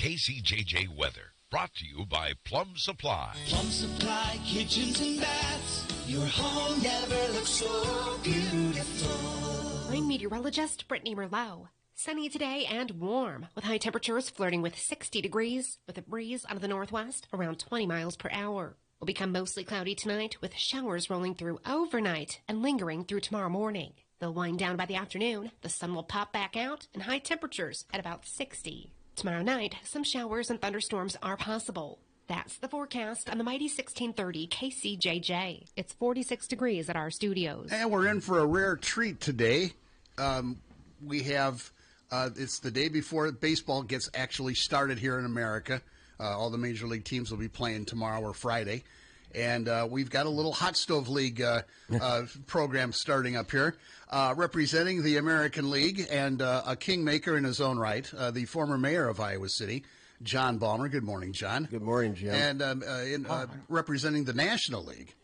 KCJJ weather. Brought to you by Plum Supply. Plum Supply kitchens and baths. Your home never looks so beautiful. I'm meteorologist Brittany Merlot. Sunny today and warm, with high temperatures flirting with 60 degrees, with a breeze out of the northwest around 20 miles per hour. Will become mostly cloudy tonight, with showers rolling through overnight and lingering through tomorrow morning. They'll wind down by the afternoon, the sun will pop back out, and high temperatures at about 60. Tomorrow night, some showers and thunderstorms are possible. That's the forecast on the mighty 1630 KCJJ. It's 46 degrees at our studios. And we're in for a rare treat today. We have, it's the day before baseball gets actually started here in America. All the major league teams will be playing tomorrow or Friday. And we've got a little hot stove league program starting up here, representing the American League and a kingmaker in his own right, the former mayor of Iowa City, John Balmer. Good morning, John. Good morning, Jim. And representing the National League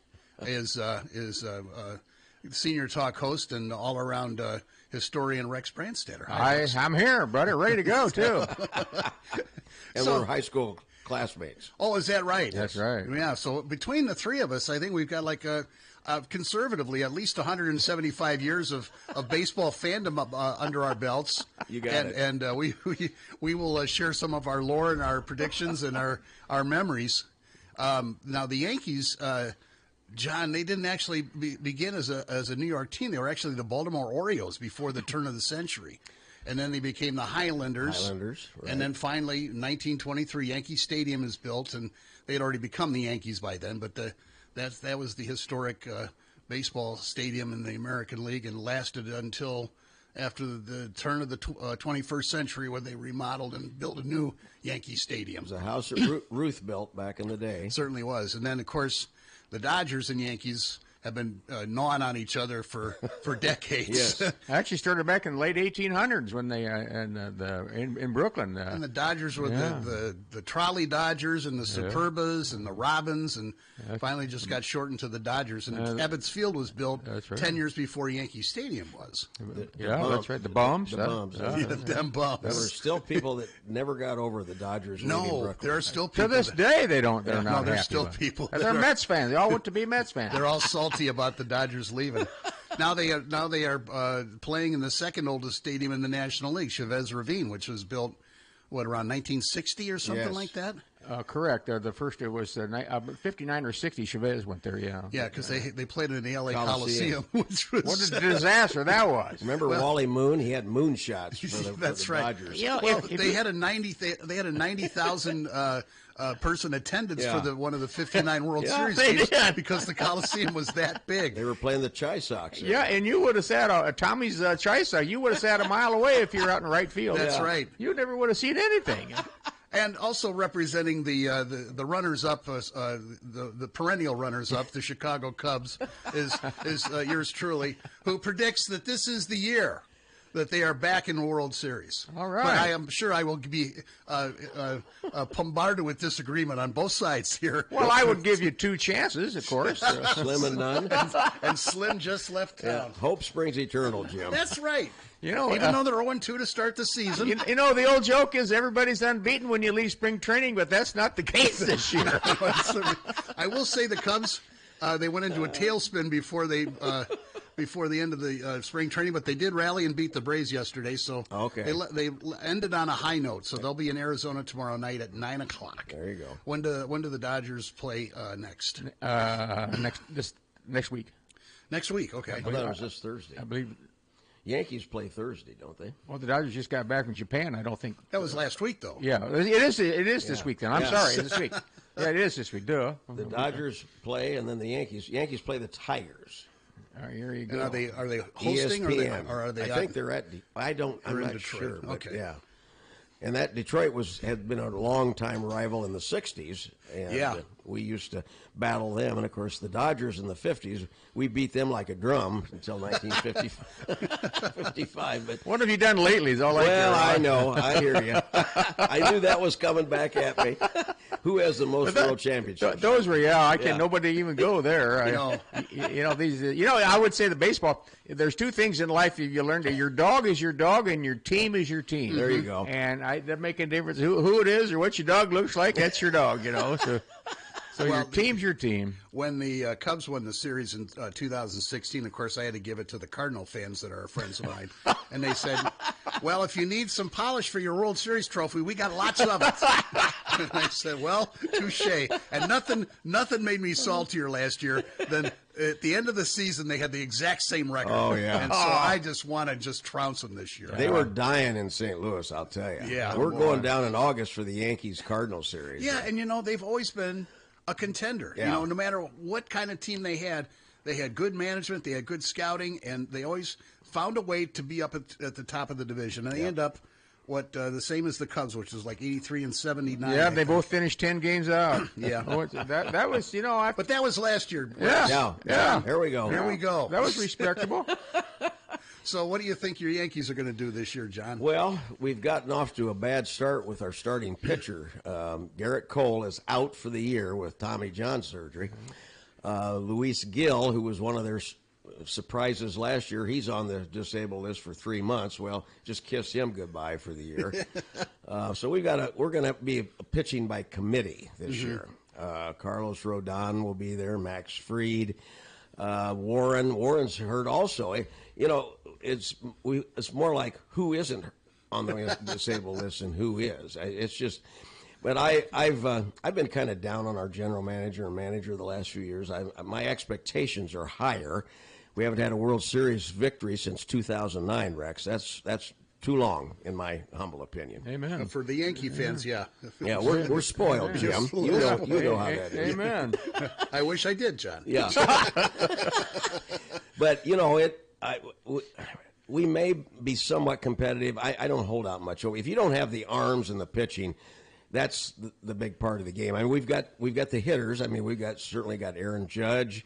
is senior talk host and all-around historian Rex Brandtstatter. I'm here, buddy, ready to go, too. And So- we're high school classmates. Oh, is that right? That's right. Yeah, so between the three of us, I think we've got like conservatively at least 175 years of baseball fandom under our belts. You got it. And we will share some of our lore and our predictions and our memories. Now, the Yankees, John, they didn't actually begin as a New York team. They were actually the Baltimore Orioles before the turn of the century. And then they became the Highlanders. Right. And then finally, 1923, Yankee Stadium is built, and they had already become the Yankees by then. But that was the historic baseball stadium in the American League, and lasted until after the turn of the 21st century, when they remodeled and built a new Yankee Stadium. It was a house that Ruth built back in the day. It certainly was. And then, of course, the Dodgers and Yankees have been gnawing on each other for decades. Yes. Actually started back in the late 1800s when they in Brooklyn. And the Dodgers were the trolley Dodgers and the Superbas and the Robins, and finally just got shortened to the Dodgers. And Ebbets Field was built 10 years before Yankee Stadium was. That's right. The Bums. The Bums. Them Bums. There were still people that never got over the Dodgers. No, there are still people. To this day, they don't. They're not. There's happy still about it. people. And they're Mets fans. They all want to be Mets fans. They're all salty about the Dodgers leaving. Now they are playing in the second oldest stadium in the National League, Chavez Ravine, which was built around 1960 or something like that. Correct. The first, it was 59 or 60. Chavez went there. Yeah. Yeah, because they played in the L.A. Coliseum, which was What a disaster that was. Remember Wally Moon? He had moonshots for the Dodgers. Yeah, well, they had a 90,000 person attendance for one of the 59 World Series games because the Coliseum was that big. They were playing the Chi Sox. Yeah, and you would have sat Tommy's Chisa. You would have sat a mile away if you were out in right field. That's right. You never would have seen anything. And also representing the runners-up, the perennial runners-up, the Chicago Cubs, is yours truly, who predicts that this is the year that they are back in the World Series. All right. But I am sure I will be bombarded with disagreement on both sides here. Well, I would give you two chances, of course. Slim and none. And Slim just left town. Hope springs eternal, Jim. That's right. You know, Even though they're 0-2 to start the season. You know, the old joke is everybody's unbeaten when you leave spring training, but that's not the case this year. I will say the Cubs, they went into a tailspin before the end of the spring training, but they did rally and beat the Braves yesterday. So they ended on a high note. So they'll be in Arizona tomorrow night at 9 o'clock. There you go. When do the Dodgers play next? Next week. Next week. Okay. I thought it was this Thursday. I believe. Yankees play Thursday, don't they? Well, the Dodgers just got back from Japan. I don't think that was last week, though. Yeah, it is this week. Then I'm sorry, this week. Yeah, it is this week. Duh. The Dodgers play, and then the Yankees play the Tigers. Here you go. And are they hosting ESPN. or are they? I think they're at. I'm not Detroit. sure. But Okay. Yeah. And that Detroit had been a long-time rival in the 60s. And we used to battle them. And, of course, the Dodgers in the 50s, we beat them like a drum until 1955. But what have you done lately is all I care about. I know. I hear you. I knew that was coming back at me. Who has the most world championships? Those were, I can't. Yeah. Nobody even go there. I would say the baseball. There's two things in life you learn: that your dog is your dog, and your team is your team. There you go. And that make a difference. Who it is or what your dog looks like, that's your dog. So your team's your team. When the Cubs won the series in 2016, of course, I had to give it to the Cardinal fans that are friends of mine. And they said, well, if you need some polish for your World Series trophy, we got lots of it. And I said, well, touche. And nothing made me saltier last year than at the end of the season, they had the exact same record. Oh, yeah. And so I just want to trounce them this year. They were dying in St. Louis, I'll tell you. Yeah. We're going down in August for the Yankees-Cardinal series. Yeah, and, they've always been a contender. Yeah. No matter what kind of team they had good management, they had good scouting, and they always found a way to be up at the top of the division. And they end up the same as the Cubs, which is like 83 and 79. Yeah, they both finished 10 games out. Yeah. That was, But that was last year. Yeah. Here we go. Here we go. That was respectable. So what do you think your Yankees are going to do this year, John? Well, we've gotten off to a bad start with our starting pitcher. Garrett Cole is out for the year with Tommy John surgery. Luis Gil, who was one of their surprises last year, he's on the disabled list for 3 months. Well, just kiss him goodbye for the year. So we're going to be pitching by committee this year. Carlos Rodon will be there, Max Fried, Warren's hurt also. It's more like who isn't on the disabled list and who is. It's just, but I've been kind of down on our general manager and manager the last few years. My expectations are higher. We haven't had a World Series victory since 2009, Rex. That's too long, in my humble opinion. Amen. For the Yankee fans, yeah. Yeah, we're spoiled, Jim. You know how that is. Amen. I wish I did, John. Yeah. But we may be somewhat competitive. I don't hold out much. If you don't have the arms and the pitching, that's the big part of the game. I mean, we've got the hitters. I mean, certainly got Aaron Judge.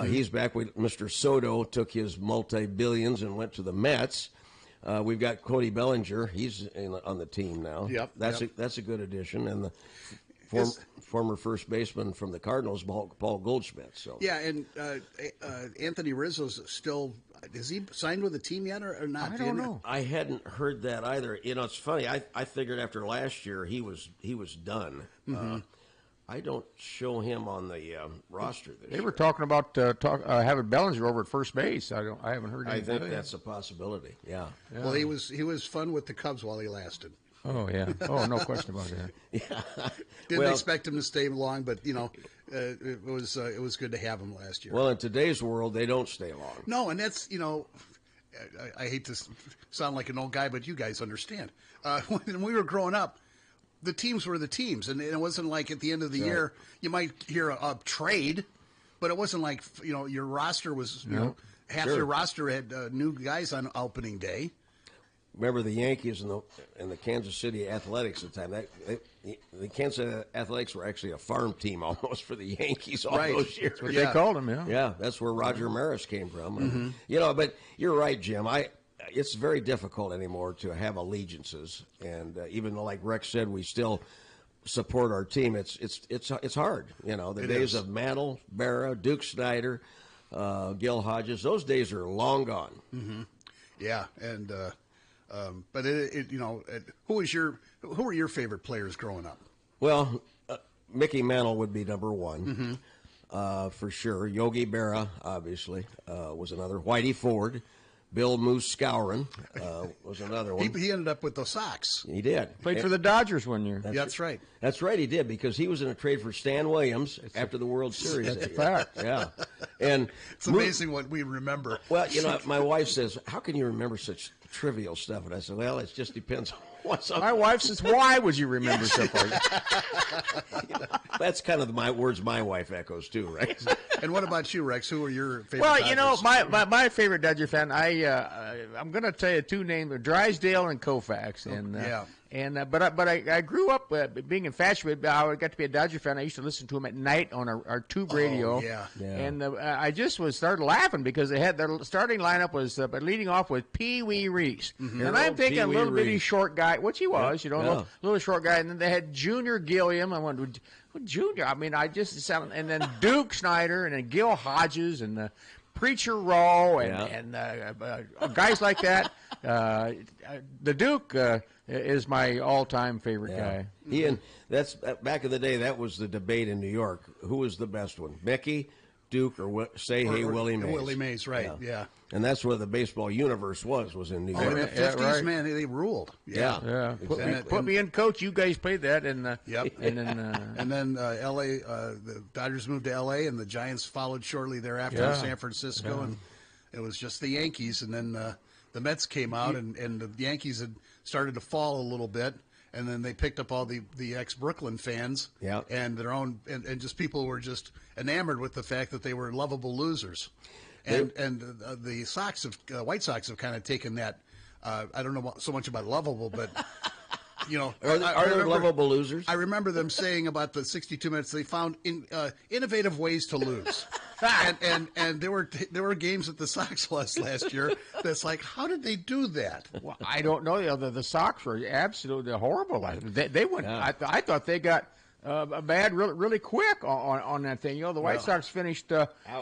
He's back. Mr. Soto took his multi-billions and went to the Mets. We've got Cody Bellinger. He's on the team now. Yep. That's a good addition. And the former first baseman from the Cardinals, Paul Goldschmidt. So yeah, and Anthony Rizzo's still. Is he signed with the team yet or not? I don't know. I hadn't heard that either. It's funny. I figured after last year he was done. Mm-hmm. I don't show him on the roster this year. They were talking about having Bellinger over at first base. I haven't heard anything. I think that's a possibility. Yeah. Well, he was fun with the Cubs while he lasted. Oh yeah. Oh, no question about that. Yeah. Didn't expect him to stay long, but it was good to have him last year. Well, in today's world, they don't stay long. No, and that's I hate to sound like an old guy, but you guys understand. When we were growing up, the teams were the teams, and it wasn't like at the end of the year you might hear a trade, but it wasn't like your roster was half your roster had new guys on opening day. Remember the Yankees and the Kansas City Athletics at the time. The Kansas City Athletics were actually a farm team almost for the Yankees all those years. That's what they called them, yeah. Yeah, that's where Roger Maris came from. But you're right, Jim. It's very difficult anymore to have allegiances, and even though, like Rex said, we still support our team. It's hard. The days of Mantle, Berra, Duke Snyder, Gil Hodges. Those days are long gone. Mm-hmm. Yeah, and. But who were your favorite players growing up? Well, Mickey Mantle would be number one, for sure. Yogi Berra, obviously, was another. Whitey Ford, Bill Moose Scourin was another one. He ended up with the Sox. He did. Played for the Dodgers one year. That's right. That's right, he did, because he was in a trade for Stan Williams after the World Series. That's a fact. Yeah. And it's amazing what we remember. Well, my wife says, how can you remember such trivial stuff? And I said, well, it just depends on what's up. My wife says, why would you remember stuff like that? That's kind of my words my wife echoes too, right? And what about you, Rex? Who are your favorite Dodgers? My favorite Dodger fan, Oh, I'm going to tell you two names, Drysdale and Koufax. And And but I grew up being infatuated. I got to be a Dodger fan. I used to listen to them at night on our tube radio. Yeah. And I just started laughing because they had their starting lineup was leading off with Pee Wee Reese, and I'm thinking a little bitty short guy, which he was, little short guy, and then they had Junior Gilliam. I went, Junior. I mean, I just sound, and then Duke Snyder, and then Gil Hodges, and Preacher Rowe, and guys like that. The Duke is my all-time favorite guy. Ian, that's back in the day. That was the debate in New York. Who was the best one, Mickey, Duke, or Willie Mays? Willie Mays, right? Yeah. And that's where the baseball universe was in New York. In the 50s, man, they ruled. Yeah. Put me in, coach. You guys played that, and yep. And then L.A. The Dodgers moved to L.A. and the Giants followed shortly thereafter in San Francisco, and it was just the Yankees. And then the Mets came out, and the Yankees had started to fall a little bit. And then they picked up all the ex-Brooklyn fans, and their own, and just people were just enamored with the fact that they were lovable losers. And the White Sox have kind of taken that. I don't know so much about lovable, but are there lovable losers? I remember them saying about the 62 minutes they found innovative ways to lose. and there were games at the Sox last year that's like, how did they do that? Well, I don't know. The Sox were absolutely horrible. They went. Yeah. I thought they got bad really quick on that thing. The White Sox finished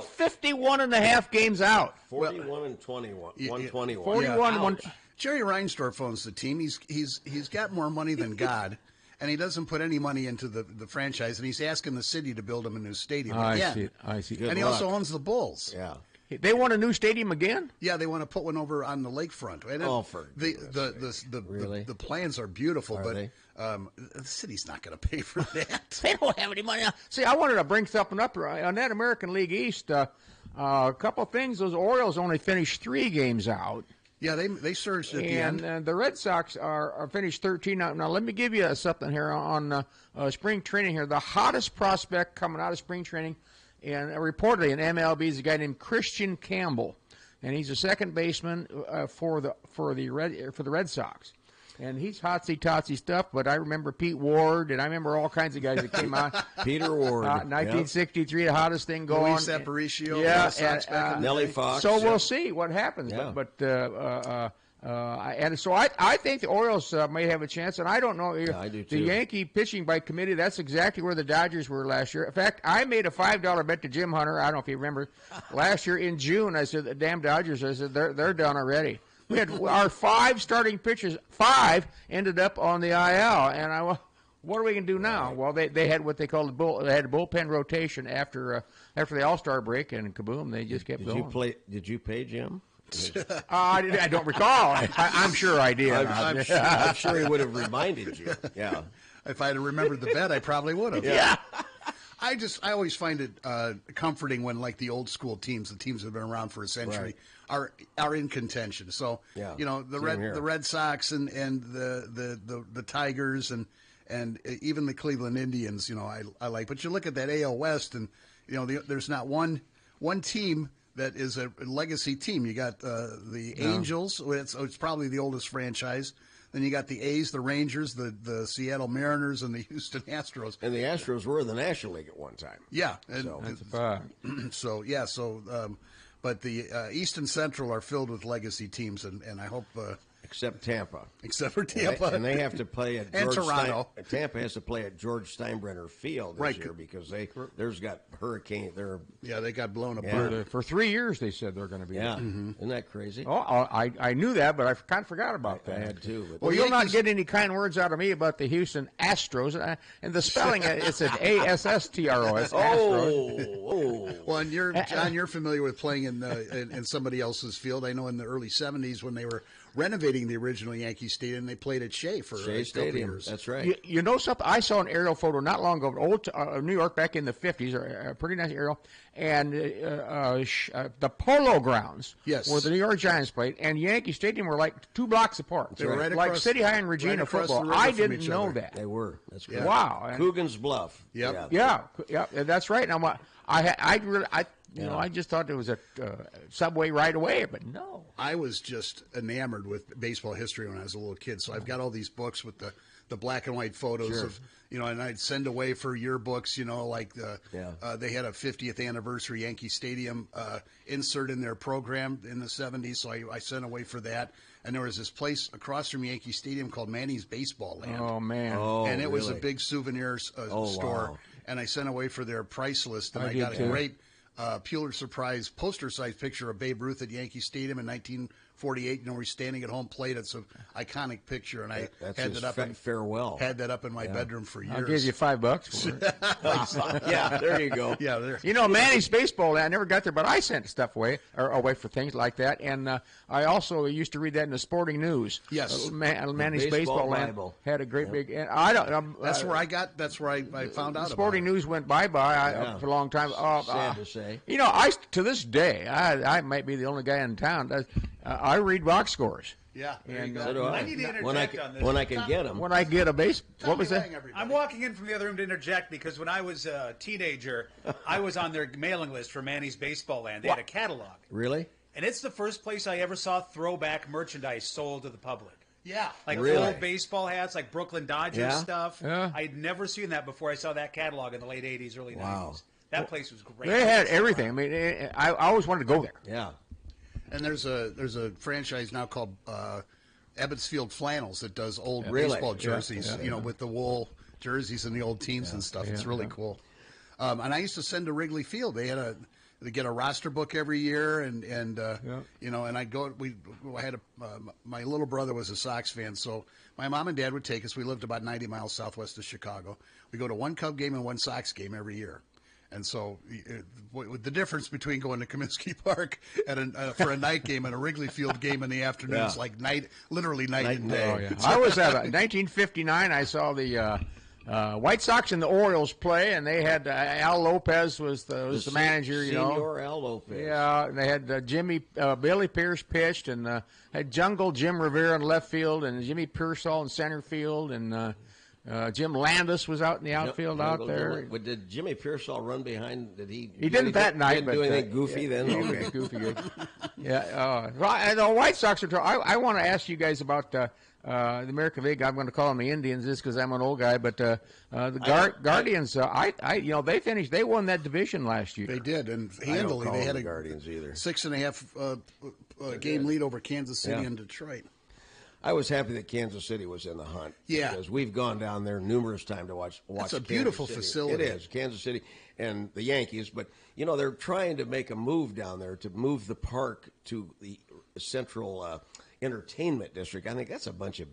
51 and a half games out. 41 and 21. 121. 41 1. Jerry Reinsdorf owns the team. He's got more money than God. And he doesn't put any money into the franchise, and he's asking the city to build him a new stadium again. I see. And he also owns the Bulls. Yeah. They want a new stadium again? Yeah, they want to put one over on the lakefront. And the plans are beautiful, but the city's not going to pay for that. They don't have any money. See, I wanted to bring something up on that American League East. A couple of things. Those Orioles only finished 3 games out. Yeah, they surged at the end. And the Red Sox are finished 13 out. Now, let me give you something here on spring training here. The hottest prospect coming out of spring training, and reportedly in MLB, is a guy named Christian Campbell, and he's a second baseman for the Red Sox. And he's hotsy-totsy stuff, but I remember Pete Ward, and I remember all kinds of guys that came out. Peter Ward. 1963, the hottest thing going. Luis Aparicio. Yeah, Nellie Fox. So we'll see what happens. Yeah. And so I think the Orioles may have a chance, and I don't know. I do too. The Yankee pitching by committee, that's exactly where the Dodgers were last year. In fact, I made a $5 bet to Jim Hunter. I don't know if you remember. Last year in June, I said, the damn Dodgers, I said, they're done already. We had our 5 starting pitchers. 5 ended up on the IL, and what are we going to do now? Well, they had what they called they had a bullpen rotation after the All-Star break, and kaboom, they just kept going. Did you pay Jim? I don't recall. I'm sure I did. I'm sure he would have reminded you. Yeah. If I had remembered the bet, I probably would have. Yeah. I always find it comforting when, like, the old school teams, the teams that have been around for a century, are in contention. So the Red Sox and the Tigers and even the Cleveland Indians, I like. But you look at that AL West, and there's not one team that is a legacy team. You got the Angels. It's probably the oldest franchise. Then you got the A's, the Rangers, the Seattle Mariners, and the Houston Astros. And the Astros were in the National League at one time. Yeah. That's a fact. But the East and Central are filled with legacy teams, and I hope Except Tampa. Except for Tampa. And they have to play at and Toronto. Tampa has to play at George Steinbrenner Field this year because there's got hurricane. They got blown apart. Yeah. For 3 years, they said they're going to be there. Isn't that crazy? Oh, I knew that, but I kind of forgot about that. I had too. Well, you'll not get any kind words out of me about the Houston Astros. And the spelling, it's an A-S-S-T-R-O-S. Oh. Well, and John, you're familiar with playing in somebody else's field. I know in the early 70s when they were renovating the original Yankee Stadium, they played at Shea for a couple years. That's right. You know something? I saw an aerial photo not long ago of old New York back in the 50s, a pretty nice aerial, and the Polo Grounds where the New York Giants played, and Yankee Stadium were like 2 blocks apart. They were right like across, City High and Regina football. I didn't know that. They were. That's great. Wow. Coogan's Bluff. Yeah, that's right. Now, I just thought there was a subway right away, but no. I was just enamored with baseball history when I was a little kid. So I've got all these books with the black and white photos of, and I'd send away for yearbooks, like they had a 50th anniversary Yankee Stadium insert in their program in the 70s. So I sent away for that. And there was this place across from Yankee Stadium called Manny's Baseball Land. Oh, man. And it was a big souvenir store. Wow. And I sent away for their price list. And I got a great Pulitzer Prize poster-sized picture of Babe Ruth at Yankee Stadium in 1948. Where he's standing at home plate. It's an iconic picture, and I had that up. Farewell. Had that up in my bedroom for years. I'll give you $5 for it. Yeah, there you go. Yeah, there. Manny's Baseball Land, I never got there, but I sent stuff away for things like that. And I also used to read that in the Sporting News. Yes. Manny's Baseball Land had a great big. And I don't. That's where I got. That's where I found out. Sporting about News went bye-bye for a long time. Sad to say. To this day, I might be the only guy in town. I read box scores. Yeah, there you go. So do I. I need to interject on this. When I can get them. When I get a base, what was that? I'm walking in from the other room to interject because when I was a teenager, I was on their mailing list for Manny's Baseball Land. They had a catalog. Really? And it's the first place I ever saw throwback merchandise sold to the public. Yeah. Like Really? old baseball hats, like Brooklyn Dodgers stuff. Yeah. I'd never seen that before I saw that catalog in the late 80s, early 90s. That place was great. They had everything. I mean, I always wanted to go there. Yeah. And there's a franchise now called Ebbetsfield Flannels that does old Really? baseball jerseys, with the wool jerseys and the old teams and stuff. It's really cool. And I used to send to Wrigley Field. They get a roster book every year, and I'd go. My little brother was a Sox fan, so my mom and dad would take us. We lived about 90 miles southwest of Chicago. We go to one Cub game and one Sox game every year. And so the difference between going to Comiskey Park for a night game and a Wrigley Field game in the afternoon is like literally night and day. Oh, yeah. I was at 1959. I saw the White Sox and the Orioles play, and they had Al Lopez was the manager. Senior Al Lopez. Yeah, and they had Billy Pierce pitched, and had Jungle Jim Rivera in left field, and Jimmy Pearsall in center field, and Jim Landis was out in the outfield out there. Did Jimmy Pearsall run behind? Did he? He didn't that night. Didn't do anything goofy then. Okay, goofy. Good. Yeah. The White Sox are. I want to ask you guys about the American League. I'm going to call them the Indians, just because I'm an old guy. But the Guardians, they finished. They won that division last year. They did, and handily. They had a Guardians either. 6.5 game lead over Kansas City and Detroit. I was happy that Kansas City was in the hunt. Yeah. Because we've gone down there numerous times to watch It's a Kansas beautiful City. facility. It is, Kansas City and the Yankees. But, they're trying to make a move down there to move the park to the central entertainment district. I think that's a bunch of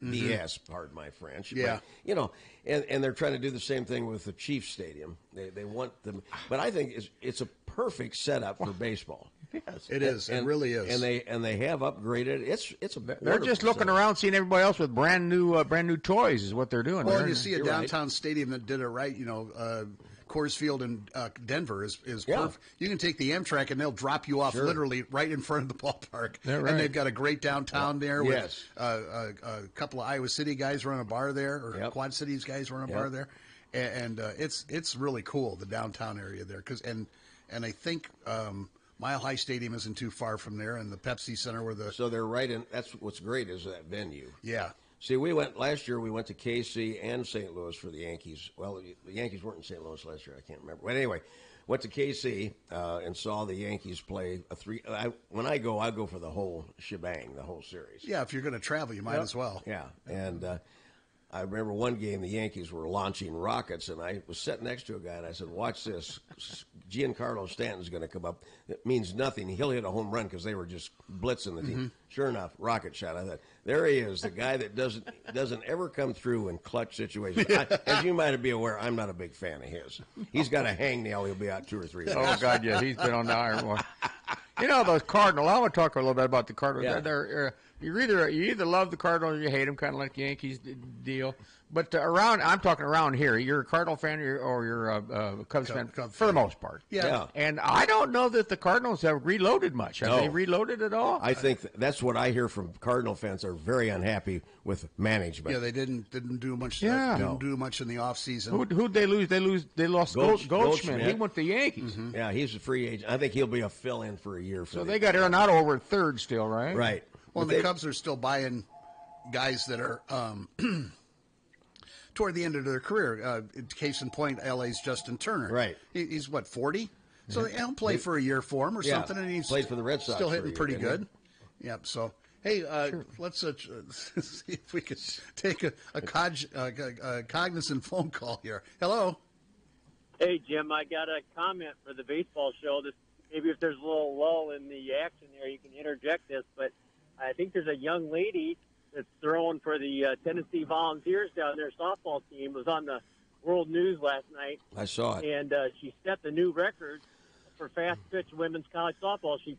BS, pardon my French. Yeah. But, and they're trying to do the same thing with the Chiefs Stadium. They want them. But I think it's a perfect setup for baseball. Yes. It is. It really is. And they have upgraded. It's a. They're just looking around, seeing everybody else with brand new toys. Is what they're doing. Well, and you see a downtown stadium that did it right. Coors Field in Denver is perfect. You can take the Amtrak and they'll drop you off literally right in front of the ballpark. Right. And they've got a great downtown there with a couple of Iowa City guys run a bar there, or Quad Cities guys run a bar there, and it's really cool, the downtown area there. And I think Mile High Stadium isn't too far from there, and the Pepsi Center so they're right in. That's what's great is that venue. Yeah. See, last year we went to KC and St. Louis for the Yankees. Well, the Yankees weren't in St. Louis last year. I can't remember. But anyway, went to KC and saw the Yankees play when I go for the whole shebang, the whole series. Yeah, if you're going to travel, you might as well. Yeah, and I remember one game the Yankees were launching rockets, and I was sitting next to a guy, and I said, watch this. Giancarlo Stanton's going to come up. It means nothing. He'll hit a home run because they were just blitzing the team. Sure enough, rocket shot. I thought, there he is, the guy that doesn't ever come through in clutch situations. As you might be aware, I'm not a big fan of his. He's got a hangnail. He'll be out 2 or 3 days. Oh, God, yeah. He's been on the iron one. Those Cardinals, I want to talk a little bit about the Cardinals. Yeah. You either love the Cardinals or you hate them, kind of like the Yankees deal. But I'm talking around here. You're a Cardinal fan or you're a Cubs fan for the most part. Yeah. And I don't know that the Cardinals have reloaded much. Have they reloaded at all? I think that's what I hear from Cardinal fans. Are very unhappy with management. Yeah, they didn't do much. Yeah. Didn't do much in the offseason. Who'd they lose? They lost Goldschmidt. He went to the Yankees. Mm-hmm. Yeah, he's a free agent. I think he'll be a fill-in for a year. So they got Arenado over at third still, right? Right. Well, the Cubs are still buying guys that are toward the end of their career. Case in point, LA's Justin Turner. Right. He's what, 40? So he'll play for a year for him or something, and he's played for the Red Sox. Still hitting for a pretty year, good. Yep. So hey, let's see if we could take a cognizant phone call here. Hello. Hey, Jim, I got a comment for the baseball show. Maybe if there's a little lull in the action there, you can interject this. But I think there's a young lady that's throwing for the Tennessee Volunteers down there, softball team. It was on the World News last night. I saw it. And she set the new record for fast pitch women's college softball. She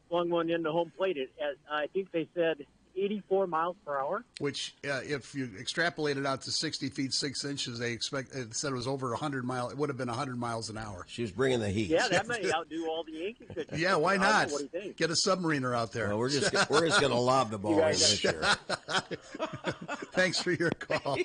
flung one into home plate at I think they said 84 miles per hour. Which, if you extrapolate it out to 60 feet 6 inches, it said it was over 100 miles. It would have been 100 miles an hour. She was bringing the heat. Yeah, that may outdo all the Yankee pitchers. Yeah, why not? What do you think? Get a submariner out there. Well, we're just going to lob the ball in this year. Thanks for your call.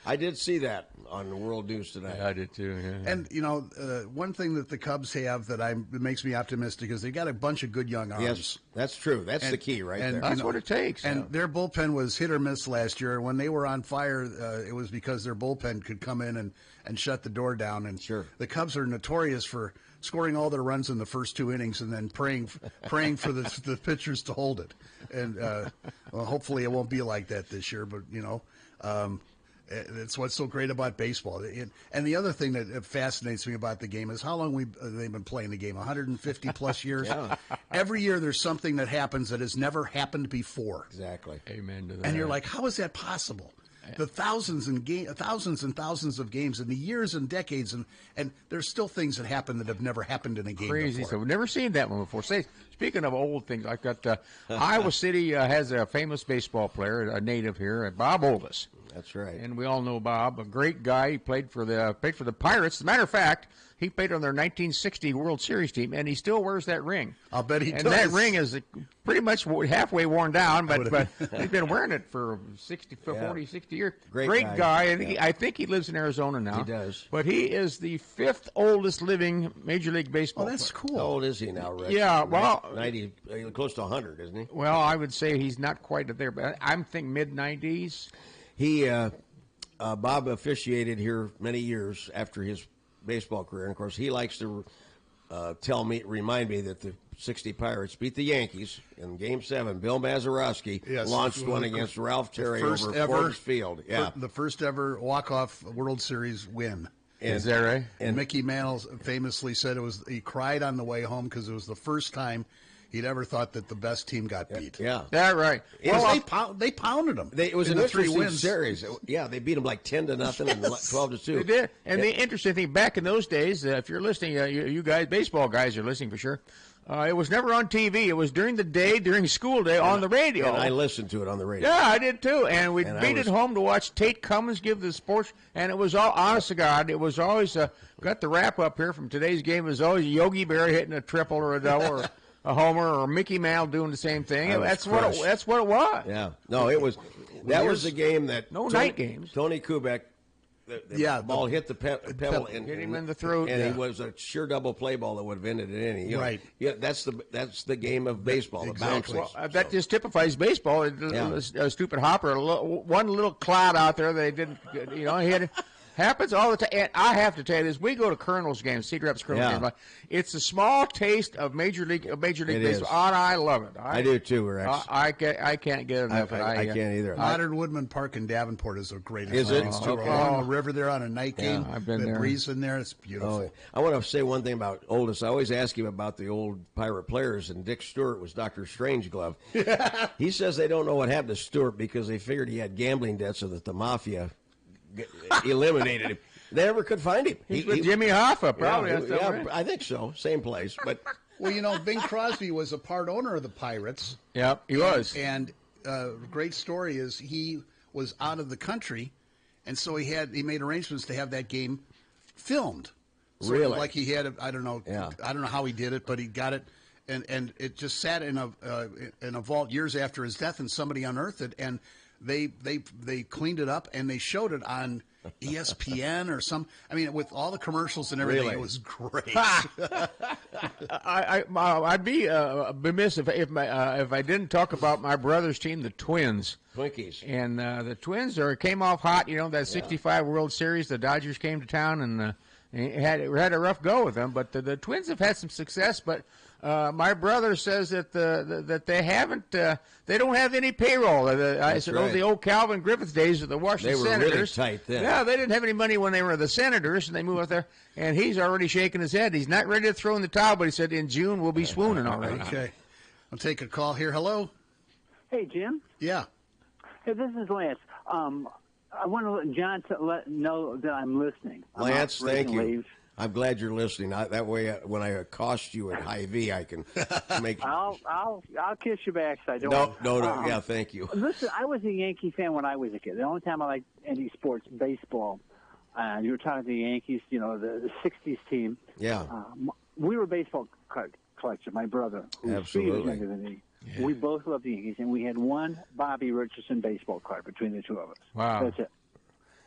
I did see that on the World News tonight. I did too. Yeah. And one thing that the Cubs have that makes me optimistic is they got a bunch of good young arms. Yes, that's true. That's the key right there. That's what it takes. And their bullpen was hit or miss last year. When they were on fire, it was because their bullpen could come in and shut the door down. And the Cubs are notorious for scoring all their runs in the first 2 innings and then praying for the pitchers to hold it. And well, hopefully it won't be like that this year. But it's what's so great about baseball. And the other thing that fascinates me about the game is how long they've been playing the game, 150 plus years. Yeah. Every year there's something that happens that has never happened before. Exactly. Amen to that. And you're like, how is that possible? The thousands and thousands of games and the years and decades, and there's still things that happen that have never happened in a game Crazy. before. So we've never seen that one before. Speaking of old things, I've got Iowa City has a famous baseball player, a native here, Bob Oldus. That's right. And we all know Bob, a great guy. He played for the Pirates. As a matter of fact, he played on their 1960 World Series team, and he still wears that ring. I'll bet he does. And that ring is pretty much halfway worn down, but he's been wearing it for 40, 60 years. Great guy. And I think he lives in Arizona now. He does. But he is the 5th oldest living Major League Baseball player. That's cool. How old is he now, Rick? Yeah, well, 90, close to 100, isn't he? Well, I would say he's not quite there, but I'm thinking mid-90s. He, Bob officiated here many years after his baseball career, and of course he likes to remind me that the 60 Pirates beat the Yankees in Game 7. Bill Mazeroski launched one against Ralph Terry over Forbes Field. Yeah, the first ever walk-off World Series win. Is that right? And Mickey Mantle famously said he cried on the way home because it was the first time he'd ever thought that the best team got beat. Yeah, that right. Well, they pounded them. It was in an the 3 interesting wins series. Yeah, they beat them like 10-0 and 12-2. They did. And the interesting thing, back in those days, if you're listening, you guys, baseball guys, are listening for sure. It was never on TV. It was during the day, during school day, on the radio. And I listened to it on the radio. Yeah, I did too. And we'd beat it home to watch Tate Cummins give the sports. And it was all, honest to God, it was always, got the wrap up here from today's game. It was always Yogi Berra hitting a triple or a double or a homer, or Mickey Mantle doing the same thing. That's what it was. Yeah. No, it was. That was the game that night games. Tony Kubek. The ball hit the pebble and hit him in the throat, and it was a sure double play ball that would have ended it any. Right. Yeah, that's the game of baseball. Exactly. The bounces. Well, that just typifies baseball. A stupid hopper, one little cloud out there. They didn't. He had. Happens all the time. And I have to tell you this: we go to Colonel's games, Cedar Rapids Colonel's games. It's a small taste of Major League Baseball, and I love it. I do too, Rex. I can't get enough. I can't either. Modern Woodman Park in Davenport is a great experience. Is it? Along the river there on a night game. I've been there. Breeze in there. It's beautiful. Oh, I want to say one thing about Oldest. I always ask him about the old Pirate players, and Dick Stewart was Dr. Strangeglove. He says they don't know what happened to Stewart because they figured he had gambling debts so that the mafia eliminated him. They never could find him. He's with Jimmy Hoffa, probably. Yeah, I think so. Same place, but well, Bing Crosby was a part owner of the Pirates. Yep, he was. And great story is he was out of the country, and so he made arrangements to have that game filmed. So Really? like he had, I don't know how he did it, but he got it, and it just sat in a vault years after his death, and somebody unearthed it, and they cleaned it up and they showed it on ESPN or some. I mean, with all the commercials and everything, it was great. I'd be remiss if I didn't talk about my brother's team, the Twins. Twinkies. And the Twins came off hot. That '65 World Series. The Dodgers came to town and had a rough go with them. But the Twins have had some success. But my brother says that that they haven't. They don't have any payroll. I said, the old Calvin Griffith days of the Washington Senators. They were really tight then. Yeah, they didn't have any money when they were the Senators, and they moved out there. And he's already shaking his head. He's not ready to throw in the towel, but he said in June we'll be swooning already. Okay, I'll take a call here. Hello. Hey, Jim. Yeah. Hey, this is Lance. I want to let John know that I'm listening. Lance, thank you. I'm glad you're listening. That way, when I accost you at Hy-Vee, I can make. I'll kiss your backside. No. Yeah, thank you. Listen, I was a Yankee fan when I was a kid. The only time I liked any sports, baseball. You were talking to the Yankees, the '60s team. Yeah. We were baseball card collectors. My brother, who was 3 years younger than me. Yeah. We both loved the Yankees, and we had one Bobby Richardson baseball card between the two of us. Wow. That's it.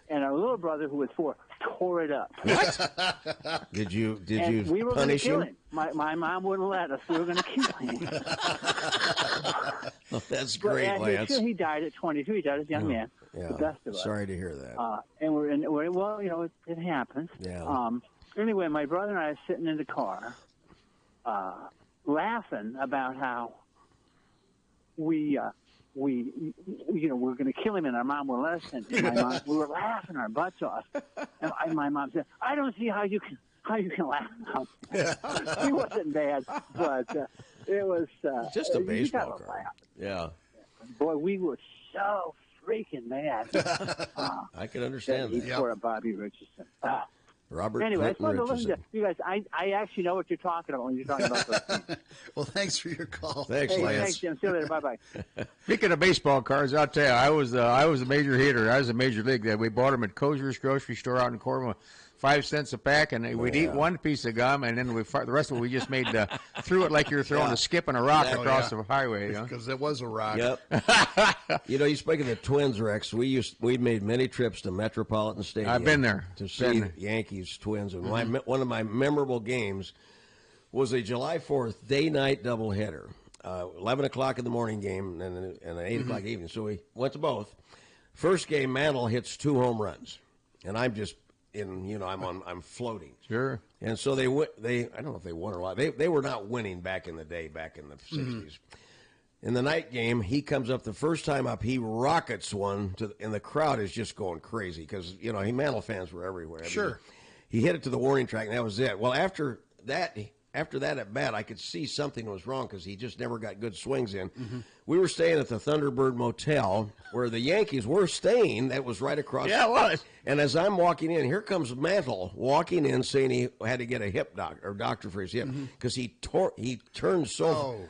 And our little brother, who was 4, tore it up. What? Did you we were punish kill him? My mom wouldn't let us. We were going to kill him. Oh, that's great, Lance. He died at 22. He died as a young man. Yeah. The best of us. Sorry to hear that. It happens. Yeah. Anyway, my brother and I are sitting in the car, laughing about how we're going to kill him, and our mom will let us. And we were laughing our butts off. And my mom said, "I don't see how you can laugh now." He wasn't bad, but it was just a baseball card. Laugh. Yeah. Boy, we were so freaking mad. I can understand that. He tore up Bobby Richardson. Robert anyway, Clinton I listen to you guys. I actually know what you're talking about when you're talking about those things. Well, thanks for your call. Thanks, Lance. Thanks, Jim. See you later. Bye-bye. Speaking of baseball cards, I'll tell you, I was a major hitter. I was a major league. We bought them at Kozier's grocery store out in Corbin. 5 cents a pack, and we'd eat one piece of gum, and then the rest of it we just made threw it like you were throwing a skip and a rock across the highway. Because it was a rock. Yep. You speak of the Twins, Rex. We made many trips to Metropolitan Stadium. I've been there to see Yankees Twins, and one of my memorable games was a July 4th day-night doubleheader, 11 o'clock in the morning game and an 8 o'clock evening. So we went to both. First game, Mantle hits 2 home runs, and I'm just. I'm floating. Sure. And so they I don't know if they won or lost. They were not winning back in the day, back in the 60s. In the night game, he comes up the first time up. He rockets one and the crowd is just going crazy because Mantle fans were everywhere. Sure. He hit it to the warning track, and that was it. Well, after that at bat, I could see something was wrong because he just never got good swings in. We were staying at the Thunderbird Motel where the Yankees were staying. That was right across. Yeah, it was. And as I'm walking in, here comes Mantle walking in, saying he had to get a hip doctor for his hip because he turned so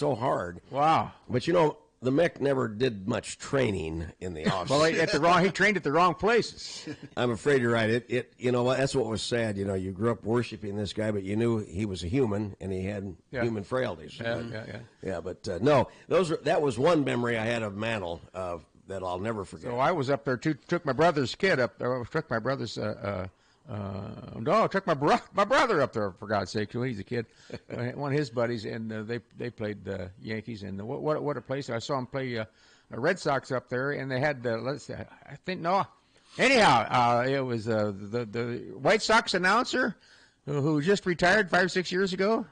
hard. Wow. But the Mick never did much training in the office. Well, he trained at the wrong places. I'm afraid you're right. That's what was sad. You grew up worshiping this guy, but you knew he was a human and he had human frailties. Yeah. But no, that was one memory I had of Mantle that I'll never forget. So I was up there too. Took my brother's kid up there. Took my brother's. Took my brother up there, for God's sake. He's a kid. One of his buddies, and they played the Yankees. And what a place! I saw him play Red Sox up there, and they had Anyhow, it was the White Sox announcer who just retired 5-6 years ago.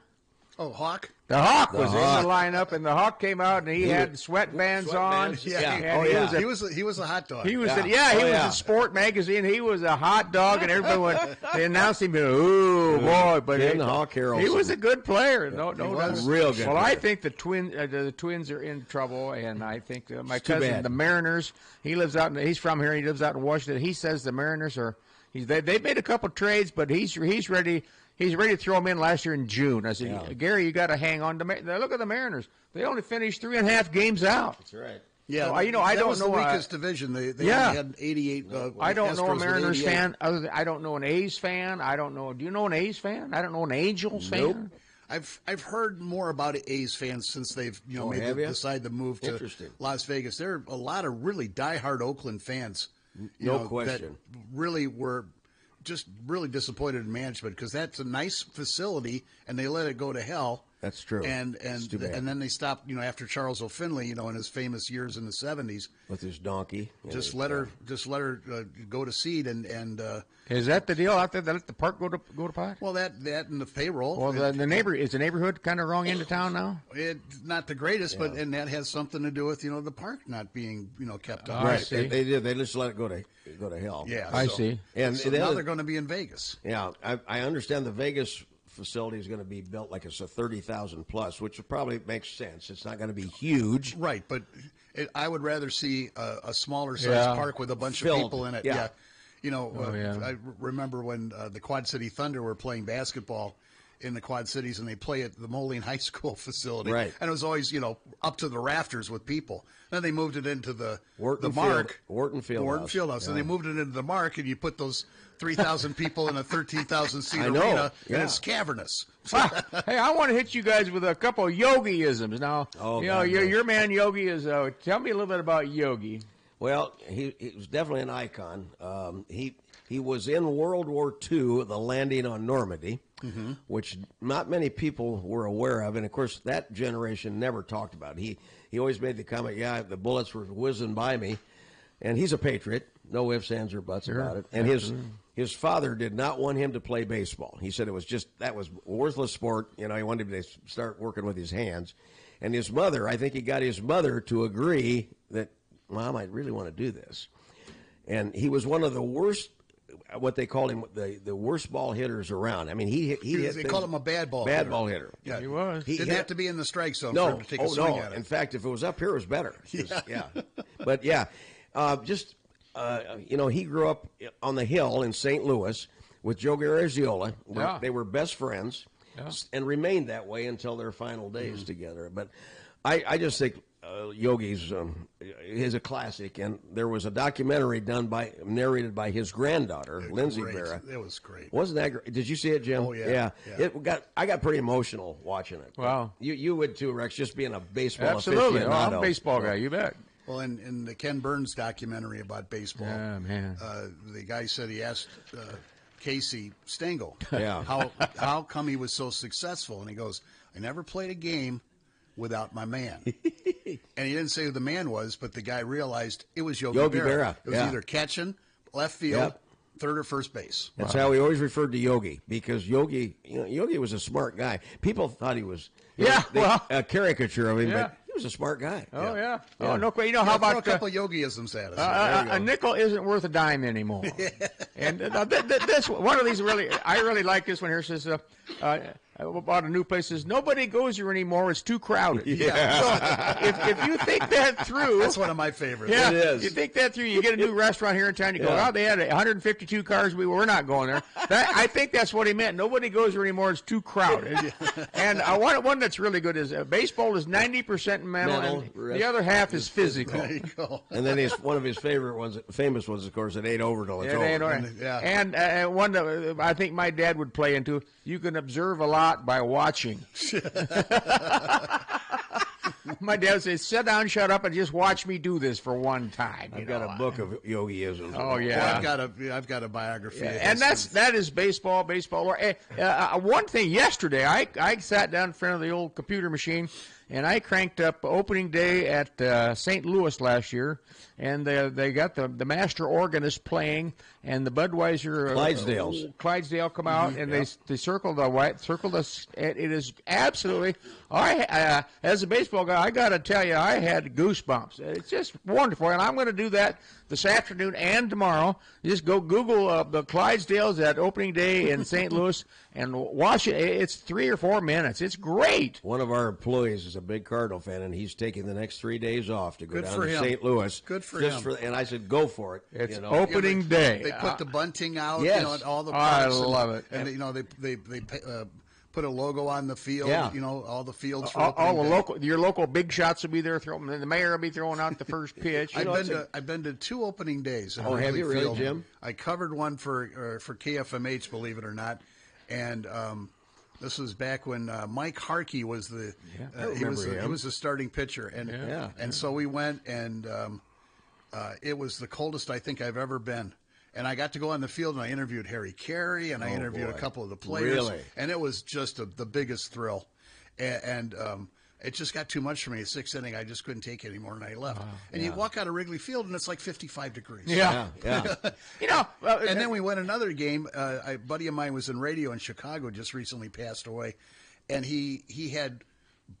Oh, Hawk. The Hawk was in the lineup, and the Hawk came out, and he had sweatbands on. Yeah. He was a hot dog. He was in Sport magazine. He was a hot dog, and everyone they announced him. Oh boy, but the Hawk Harrelson. He was a good player. No, real good. Well, I think the Twins are in trouble, and I think my cousin, the Mariners. He's from here. He lives out in Washington. He says the Mariners are. They made a couple trades, but he's ready. He's ready to throw him in last year in June. I said, Gary, you got to hang on. Look at the Mariners. They only finished 3.5 games out. That's right. Yeah, So, I that don't was know the weakest division. They yeah. only had 88. I don't know a Astros with Mariners 88. fan. I don't know an A's fan. I don't know. Do you know an A's fan? I don't know an Angels fan. I've heard more about A's fans since they've decided to move to Las Vegas. There are a lot of really diehard Oakland fans. No question. That really were just really disappointed in management because that's a nice facility and they let it go to hell. That's true. And then they stopped, after Charles O'Finley, in his famous years in the 70s. With his donkey. Just let her go to seed and is that the deal out there? They let the park go to pot? well, that and the payroll. Well, is the neighborhood kind of wrong end of town now? It's not the greatest, but that has something to do with the park not being kept up. Right. They did. They just let it go to hell. Yeah, I see. And so now they're going to be in Vegas. Yeah, I understand the Vegas facility is going to be built like it's a 30,000 plus, which probably makes sense. It's not going to be huge, right? But I would rather see a smaller size park with a bunch of people in it. Yeah. I remember when the Quad City Thunder were playing basketball in the Quad Cities, and they play at the Moline High School facility. Right. And it was always, up to the rafters with people. Then they moved it into the Wharton Mark. Wharton Fieldhouse. Yeah. And they moved it into the Mark, and you put those 3,000 people in a 13,000-seat I know. arena, Yeah. and it's cavernous. Hey, I want to hit you guys with a couple of Yogi-isms. Now, God, your man Yogi is, tell me a little bit about Yogi. Well, he was definitely an icon. He was in World War II, the landing on Normandy, which not many people were aware of. And, of course, that generation never talked about it. He always made the comment, the bullets were whizzing by me. And he's a patriot, no ifs, ands, or buts about it. And his father did not want him to play baseball. He said that was a worthless sport. He wanted him to start working with his hands. And his mother, I think he got his mother to agree that, Mom, I really want to do this. And he was one of the worst, what they called him, the worst ball hitters around. I mean, they called him a bad ball hitter. Yeah, he was. He didn't have to be in the strike zone for him to take a swing at it. In fact, if it was up here, it was better. But he grew up on the Hill in St. Louis with Joe Garagiola. Yeah. They were best friends and remained that way until their final days together. But I just think Yogi's is a classic, and there was a documentary narrated by his granddaughter, Lindsay Berra. It was great. Wasn't that great? Did you see it, Jim? Oh, yeah. I got pretty emotional watching it. Wow. You would too, Rex, just being a baseball Absolutely. aficionado. I'm a baseball guy, you bet. Well, in the Ken Burns documentary about baseball, the guy said he asked Casey Stengel, how come he was so successful? And he goes, I never played a game without my man. And he didn't say who the man was, but the guy realized it was Yogi Berra. It was either catching, left field, third or first base. That's how we always referred to Yogi, because Yogi was a smart guy. People thought he was a caricature of him, but he was a smart guy. Oh, yeah. Oh, no question. How about a couple of Yogi-isms at us? a nickel isn't worth a dime anymore. And that's one of these I really like this one here. It says, about a new place, says, nobody goes here anymore. It's too crowded. Yeah. So if you think that through. That's one of my favorites. Yeah, it is. You think that through. You get a new restaurant here in town. You go, they had 152 cars. We're not going there. I think that's what he meant. Nobody goes there anymore. It's too crowded. And one that's really good is baseball is 90% mental, and the other half is physical. There you go. And then one of his famous ones, of course, it ain't over till it's over. And one that I think my dad would play into, you can observe a lot by watching. My dad says, sit down, shut up, and just watch me do this for one time. I've got a book of Yogi-isms. Oh, yeah. Well, I've got a biography. Yeah, and that is baseball. One thing yesterday, I sat down in front of the old computer machine, and I cranked up opening day at St. Louis last year, and they got the master organist playing, and the Budweiser Clydesdale come out, and they circled us. It is absolutely. As a baseball guy, I got to tell you, I had goosebumps. It's just wonderful, and I'm going to do that this afternoon and tomorrow. Just go Google the Clydesdales at opening day in St. Louis and watch it. It's 3 or 4 minutes. It's great. One of our employees is a big Cardinal fan, and he's taking the next 3 days off to go down to St. Louis. Good for him. And I said, go for it. It's opening day. They put the bunting out. Yes. And all the I parks love it. And they put a logo on the field. Yeah. All the fields. For all the your local big shots will be there throwing. The mayor will be throwing out the first pitch. I've been to 2 opening days. Oh, have you really, Jim? I covered one for KFMH, believe it or not, and this was back when Mike Harkey was he was the starting pitcher, and so we went, and it was the coldest I think I've ever been. And I got to go on the field, and I interviewed Harry Carey, and I interviewed a couple of the players. Really? And it was just the biggest thrill. And it just got too much for me. 6th inning, I just couldn't take it anymore, and I left. You walk out of Wrigley Field, and it's like 55 degrees. Yeah. And then we went another game. A buddy of mine was in radio in Chicago, just recently passed away, and he had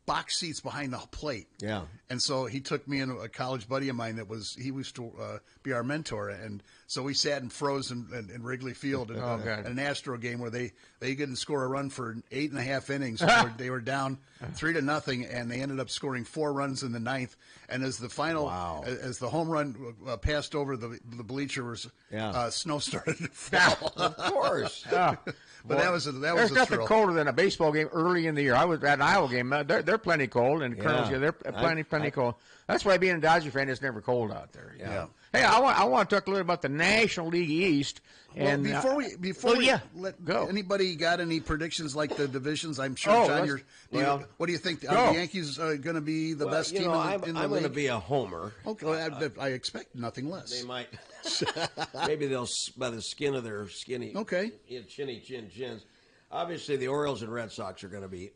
box seats behind the plate. Yeah. And so he took me and a college buddy of mine he used to be our mentor. And so we sat and froze in Wrigley Field in an Astro game where they didn't score a run for 8.5 innings. They were down 3-0, and they ended up scoring 4 runs in the 9th. And as the final, as the home run passed over the bleachers, snow started to fall. Of course. But that was There's nothing colder than a baseball game early in the year. I was at an Iowa game. They're plenty cold, and Colonel's they're plenty cold. That's why being a Dodger fan, it's never cold out there. Yeah. Hey, I want to talk a little about the National League East. And before we let go, anybody got any predictions like the divisions? I'm sure, John. What do you think? Are the Yankees going to be the best team in the league? I'm going to be a homer. Okay, I expect nothing less. They might. Maybe they'll by the skin of their skinny, chinny chins. Obviously, the Orioles and Red Sox are going to be.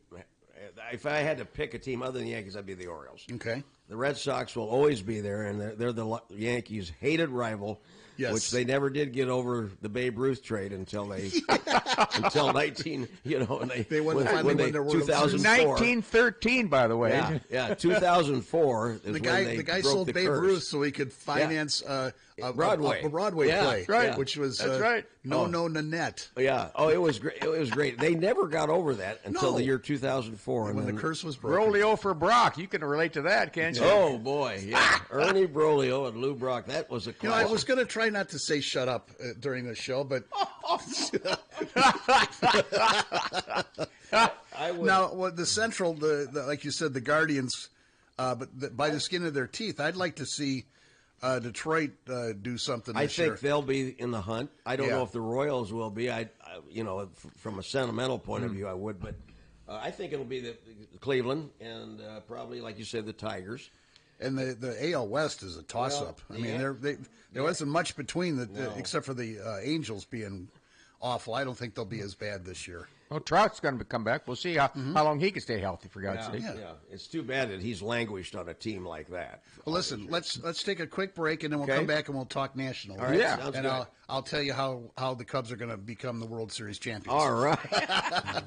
If I had to pick a team other than the Yankees, I'd be the Orioles. Okay. The Red Sox will always be there, and they're the Yankees' hated rival. Yes. Which they never did get over the Babe Ruth trade until 19, and they won when they 2004. 1913, by the way. Yeah, 2004 is the guy sold the Babe curse. Ruth so he could finance a Broadway play, which was No Nanette. Yeah. Oh, it was great. It was great. They never got over that until the year 2004, when the curse was broken. Broglio for Brock. You can relate to that, can't you? Oh boy, yeah. Ernie Broglio and Lou Brock. That was a classic. I was going to try not to say "shut up" during the show, but now the Central, like you said, the Guardians, but by the skin of their teeth, I'd like to see Detroit do something. I think they'll be in the hunt. I don't know if the Royals will be. From a sentimental point of view, I would, but I think it'll be the Cleveland and probably, like you said, the Tigers. And the AL West is a toss-up. I mean, there wasn't much between except for the Angels being awful. I don't think they'll be as bad this year. Well, Trout's going to come back. We'll see how long he can stay healthy, for God's sake. Yeah, it's too bad that he's languished on a team like that. Well, listen, let's take a quick break, and then we'll come back and we'll talk national. All right, sounds and good. I'll tell you how the Cubs are going to become the World Series champions. All right.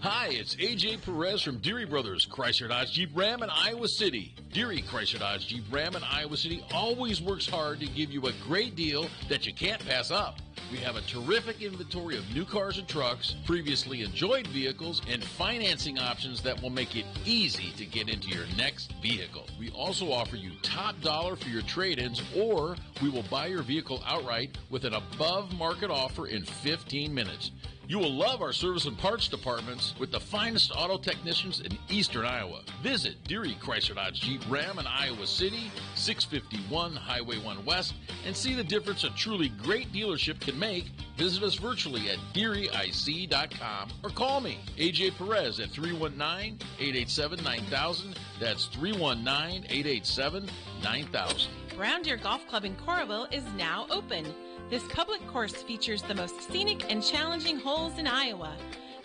Hi, it's A.J. Perez from Deary Brothers, Chrysler Dodge Jeep Ram in Iowa City. Deary Chrysler Dodge Jeep Ram in Iowa City always works hard to give you a great deal that you can't pass up. We have a terrific inventory of new cars and trucks, previously enjoyed vehicles, and financing options that will make it easy to get into your next vehicle. We also offer you top dollar for your trade-ins, or we will buy your vehicle outright with an above-market offer in 15 minutes. You will love our service and parts departments with the finest auto technicians in eastern Iowa. Visit Deary Chrysler Dodge Jeep Ram in Iowa City, 651 Highway 1 West, and see the difference a truly great dealership can make. Visit us virtually at DearyIC.com or call me, AJ Perez, at 319-887-9000. That's 319-887-9000. Brown Deer Golf Club in Coralville is now open. This public course features the most scenic and challenging holes in Iowa.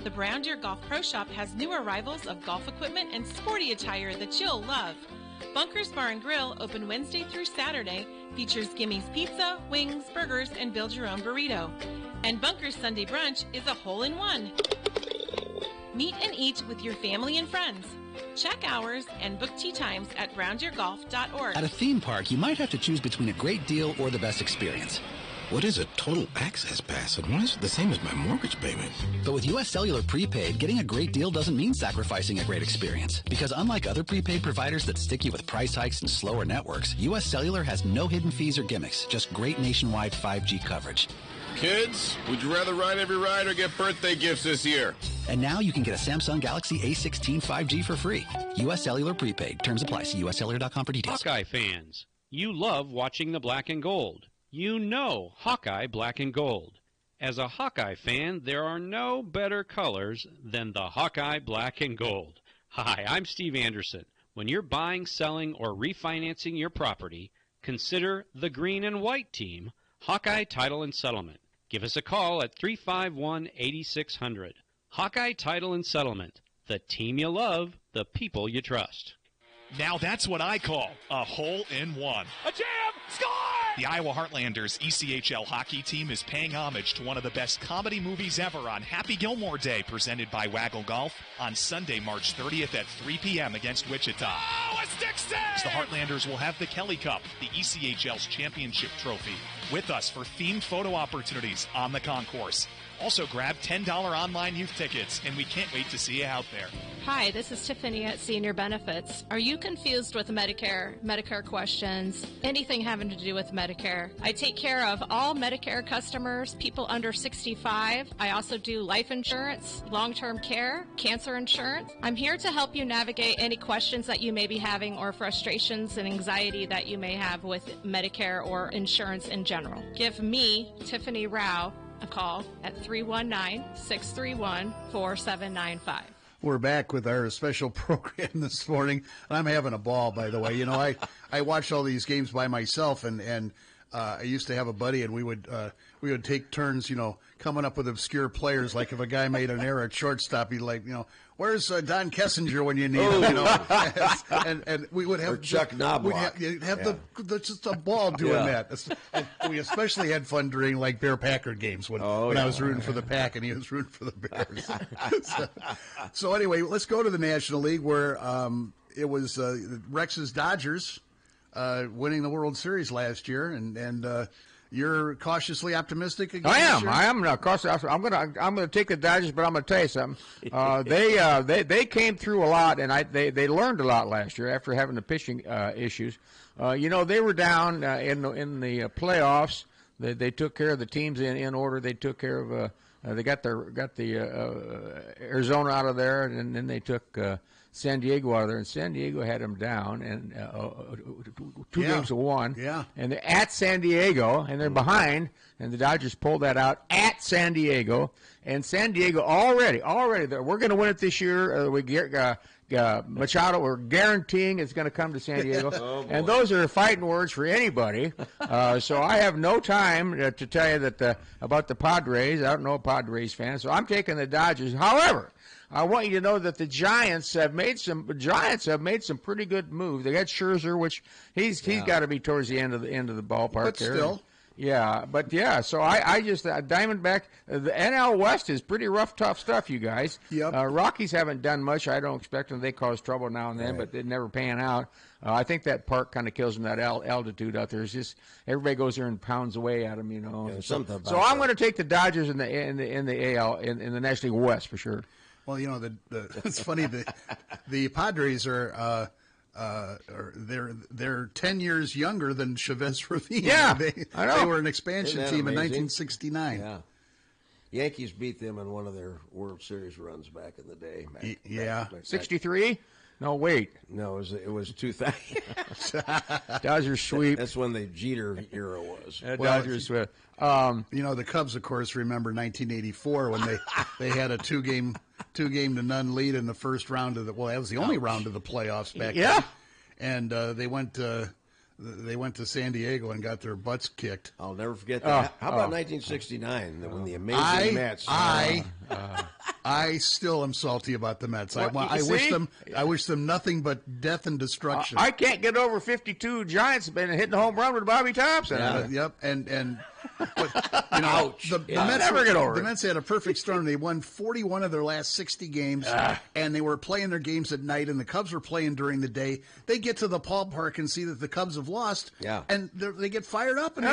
The Brown Deer Golf Pro Shop has new arrivals of golf equipment and sporty attire that you'll love. Bunker's Bar and Grill, open Wednesday through Saturday, features Gimmy's Pizza, wings, burgers, and build your own burrito. And Bunker's Sunday Brunch is a hole-in-one. Meet and eat with your family and friends. Check hours and book tee times at browndeergolf.org. At a theme park, you might have to choose between a great deal or the best experience. What is a total access pass, and why is it the same as my mortgage payment? But with U.S. Cellular Prepaid, getting a great deal doesn't mean sacrificing a great experience. Because unlike other prepaid providers that stick you with price hikes and slower networks, U.S. Cellular has no hidden fees or gimmicks, just great nationwide 5G coverage. Kids, would you rather ride every ride or get birthday gifts this year? And now you can get a Samsung Galaxy A16 5G for free. U.S. Cellular prepaid. Terms apply. See uscellular.com for details. Hawkeye fans, you love watching the black and gold. You know Hawkeye Black and Gold. As a Hawkeye fan, there are no better colors than the Hawkeye Black and Gold. Hi, I'm Steve Anderson. When you're buying, selling, or refinancing your property, consider the green and white team, Hawkeye Title and Settlement. Give us a call at 351-8600. Hawkeye Title and Settlement. The team you love, the people you trust. Now that's what I call a hole-in-one. A jam! Score! The Iowa Heartlanders ECHL hockey team is paying homage to one of the best comedy movies ever on Happy Gilmore Day, presented by Waggle Golf, on Sunday, March 30th at 3 p.m. against Wichita. Oh, a stick save! The Heartlanders will have the Kelly Cup, the ECHL's championship trophy, with us for themed photo opportunities on the concourse. Also grab $10 online youth tickets, and we can't wait to see you out there. Hi, this is Tiffany at Senior Benefits. Are you confused with Medicare questions, anything having to do with Medicare? I take care of all Medicare customers, people under 65. I also do life insurance, long-term care, cancer insurance. I'm here to help you navigate any questions that you may be having or frustrations and anxiety that you may have with Medicare or insurance in general. Give me, Tiffany Rao, a call at 319-631-4795. We're back with our special program this morning. I'm having a ball, by the way. You know, I watch all these games by myself, and I used to have a buddy, and we would take turns, you know, coming up with obscure players. Like if a guy made an error at shortstop, he'd like, you know, where's Don Kessinger when you need him? You know, and we would have Chuck Knobloch. We'd have just a ball doing that. And we especially had fun during like Bear Packard games when I was rooting for the Pack and he was rooting for the Bears. So anyway, let's go to the National League where it was Rex's Dodgers winning the World Series last year, and you're cautiously optimistic again. I am cautiously optimistic. I'm gonna take the Dodgers, but I'm gonna tell you something. They came through a lot, and they learned a lot last year after having the pitching issues. You know, they were down in the playoffs. They took care of the teams in order. They took care of they got the Arizona out of there, and then they took San Diego out of there, and San Diego had them down, and 2 games to 1. Yeah. And they're at San Diego, and they're behind, and the Dodgers pulled that out at San Diego. And San Diego already, we're going to win it this year. Machado, we're guaranteeing it's going to come to San Diego. And those are fighting words for anybody. So I have no time to tell you that about the Padres. I don't know a Padres fan, so I'm taking the Dodgers. However, I want you to know that the Giants have made some pretty good moves. They got Scherzer, which he's got to be towards the end of the ballpark but there. Still. Yeah, but yeah, so I just Diamondback, the NL West is pretty rough, tough stuff, you guys. Yep. Rockies haven't done much. I don't expect them. They cause trouble now and then, but they never pan out. I think that park kind of kills them. That altitude out there is just everybody goes there and pounds away at them, you know. Yeah, so I'm going to take the Dodgers in the AL in the National League West for sure. Well, you know, it's funny the Padres are they're 10 years younger than Chavez Ravine. Yeah, I know. They were an expansion team amazing? in 1969. Yeah. Yankees beat them in one of their World Series runs back in the day. Back 63? No, wait. No, it was 2000. Dodgers sweep. That's when the Jeter era was. Dodgers sweep. You know, the Cubs, of course, remember 1984 when they had a two game to none lead in the first round of that was the only round of the playoffs back then. And they went to San Diego and got their butts kicked. I'll never forget that. How about 1969 when the amazing Mets? I still am salty about the Mets. I wish them nothing but death and destruction. I can't get over 52 Giants have been hitting the home run with Bobby Thompson. Yep, but, you know, the Mets never get over the Mets had a perfect storm. They won 41 of their last 60 games, and they were playing their games at night, and the Cubs were playing during the day. They get to the ballpark and see that the Cubs have lost, and they get fired up, and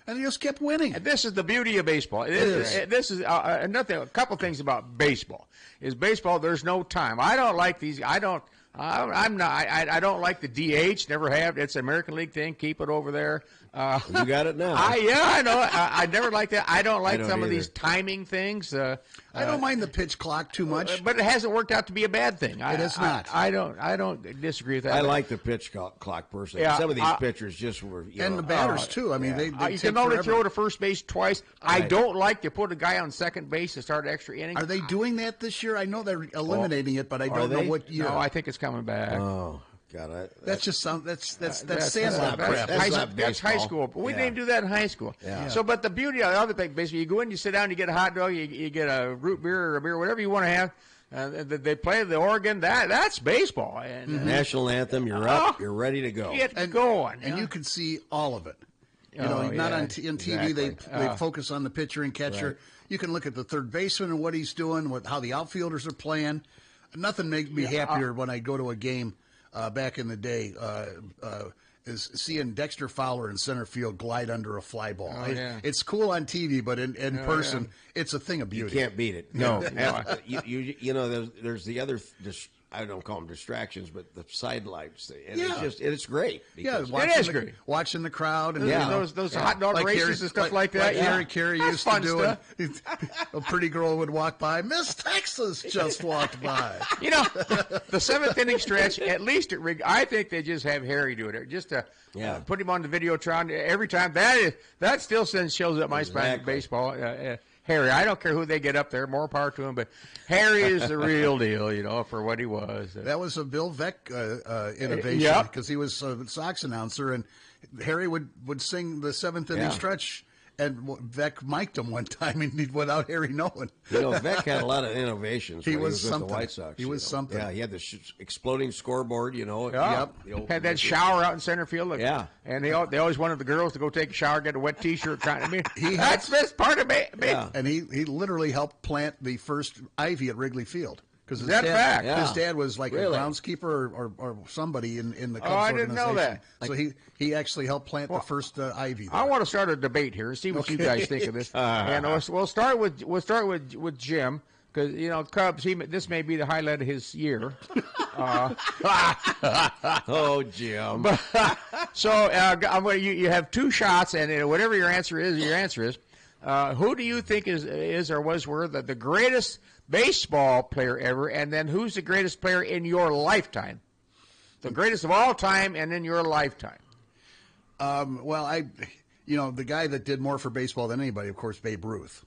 they just kept winning. And this is the beauty of baseball. This is nothing. A couple things about baseball is baseball. There's no time. I don't like these. I don't like the DH. Never have. It's an American League thing. Keep it over there. You got it now. I know. I never liked that. I don't like some of either. these timing things. I don't mind the pitch clock too much, but it hasn't worked out to be a bad thing. It is not. I don't disagree with that. I like the pitch clock personally. Yeah, some of these pitchers just were, and the batters too. I mean, they you can only throw to first base twice. Right. I don't like to put a guy on second base to start extra innings. Are they doing that this year? I know they're eliminating it, but I don't know what year. No, I think it's coming back. Oh. God, that's just that's That's sandlot crap. That's high school. But we didn't do that in high school. Yeah. So, but the beauty of the other thing, basically, you go in, you sit down, you get a hot dog, you get a root beer or a beer, whatever you want to have. They play the Oregon. That's baseball. And, national anthem. You're up. You're ready to go. Get going. And you can see all of it. You know, not on TV. Exactly. They focus on the pitcher and catcher. Right. You can look at the third baseman and what he's doing, how the outfielders are playing. Nothing makes me happier when I go to a game. Back in the day, is seeing Dexter Fowler in center field glide under a fly ball. It's cool on TV, but in person, it's a thing of beauty. You can't beat it. No. you know, there's the other, I don't call them distractions, but the sidelights. And it's great. It is great. Watching the crowd. And those hot dog races and stuff like that. Harry Carey That's used to do it. A pretty girl would walk by. Miss Texas just walked by. You know, the seventh inning stretch, at least at I think they just have Harry do it. Just to put him on the Videotron every time. That still shows up my spine in baseball. Harry, I don't care who they get up there, more power to him, but Harry is the real deal, you know, for what he was. That was a Bill Veck innovation because he was a Sox announcer, and Harry would sing the seventh inning stretch, and Veck mic'd him one time without Harry knowing. You know, Veck had a lot of innovations. He when was with something. The White Sox. He was something. Yeah, he had the exploding scoreboard, you know. Yep. Had that shower out in center field. And they always wanted the girls to go take a shower, get a wet T-shirt. I mean, that's part of me. Yeah. And he literally helped plant the first ivy at Wrigley Field. Because his dad was like a groundskeeper or somebody in the Cubs organization. I didn't know that. So he actually helped plant the first ivy there. I want to start a debate here and see what you guys think of this. And we'll start with Jim. Because, you know, Cubs, this may be the highlight of his year. Oh, Jim. So you have two shots, and whatever your answer is. Who do you think is or were the greatest baseball player ever, and then who's the greatest player in your lifetime? The greatest of all time and in your lifetime. Well, the guy that did more for baseball than anybody, of course, Babe Ruth.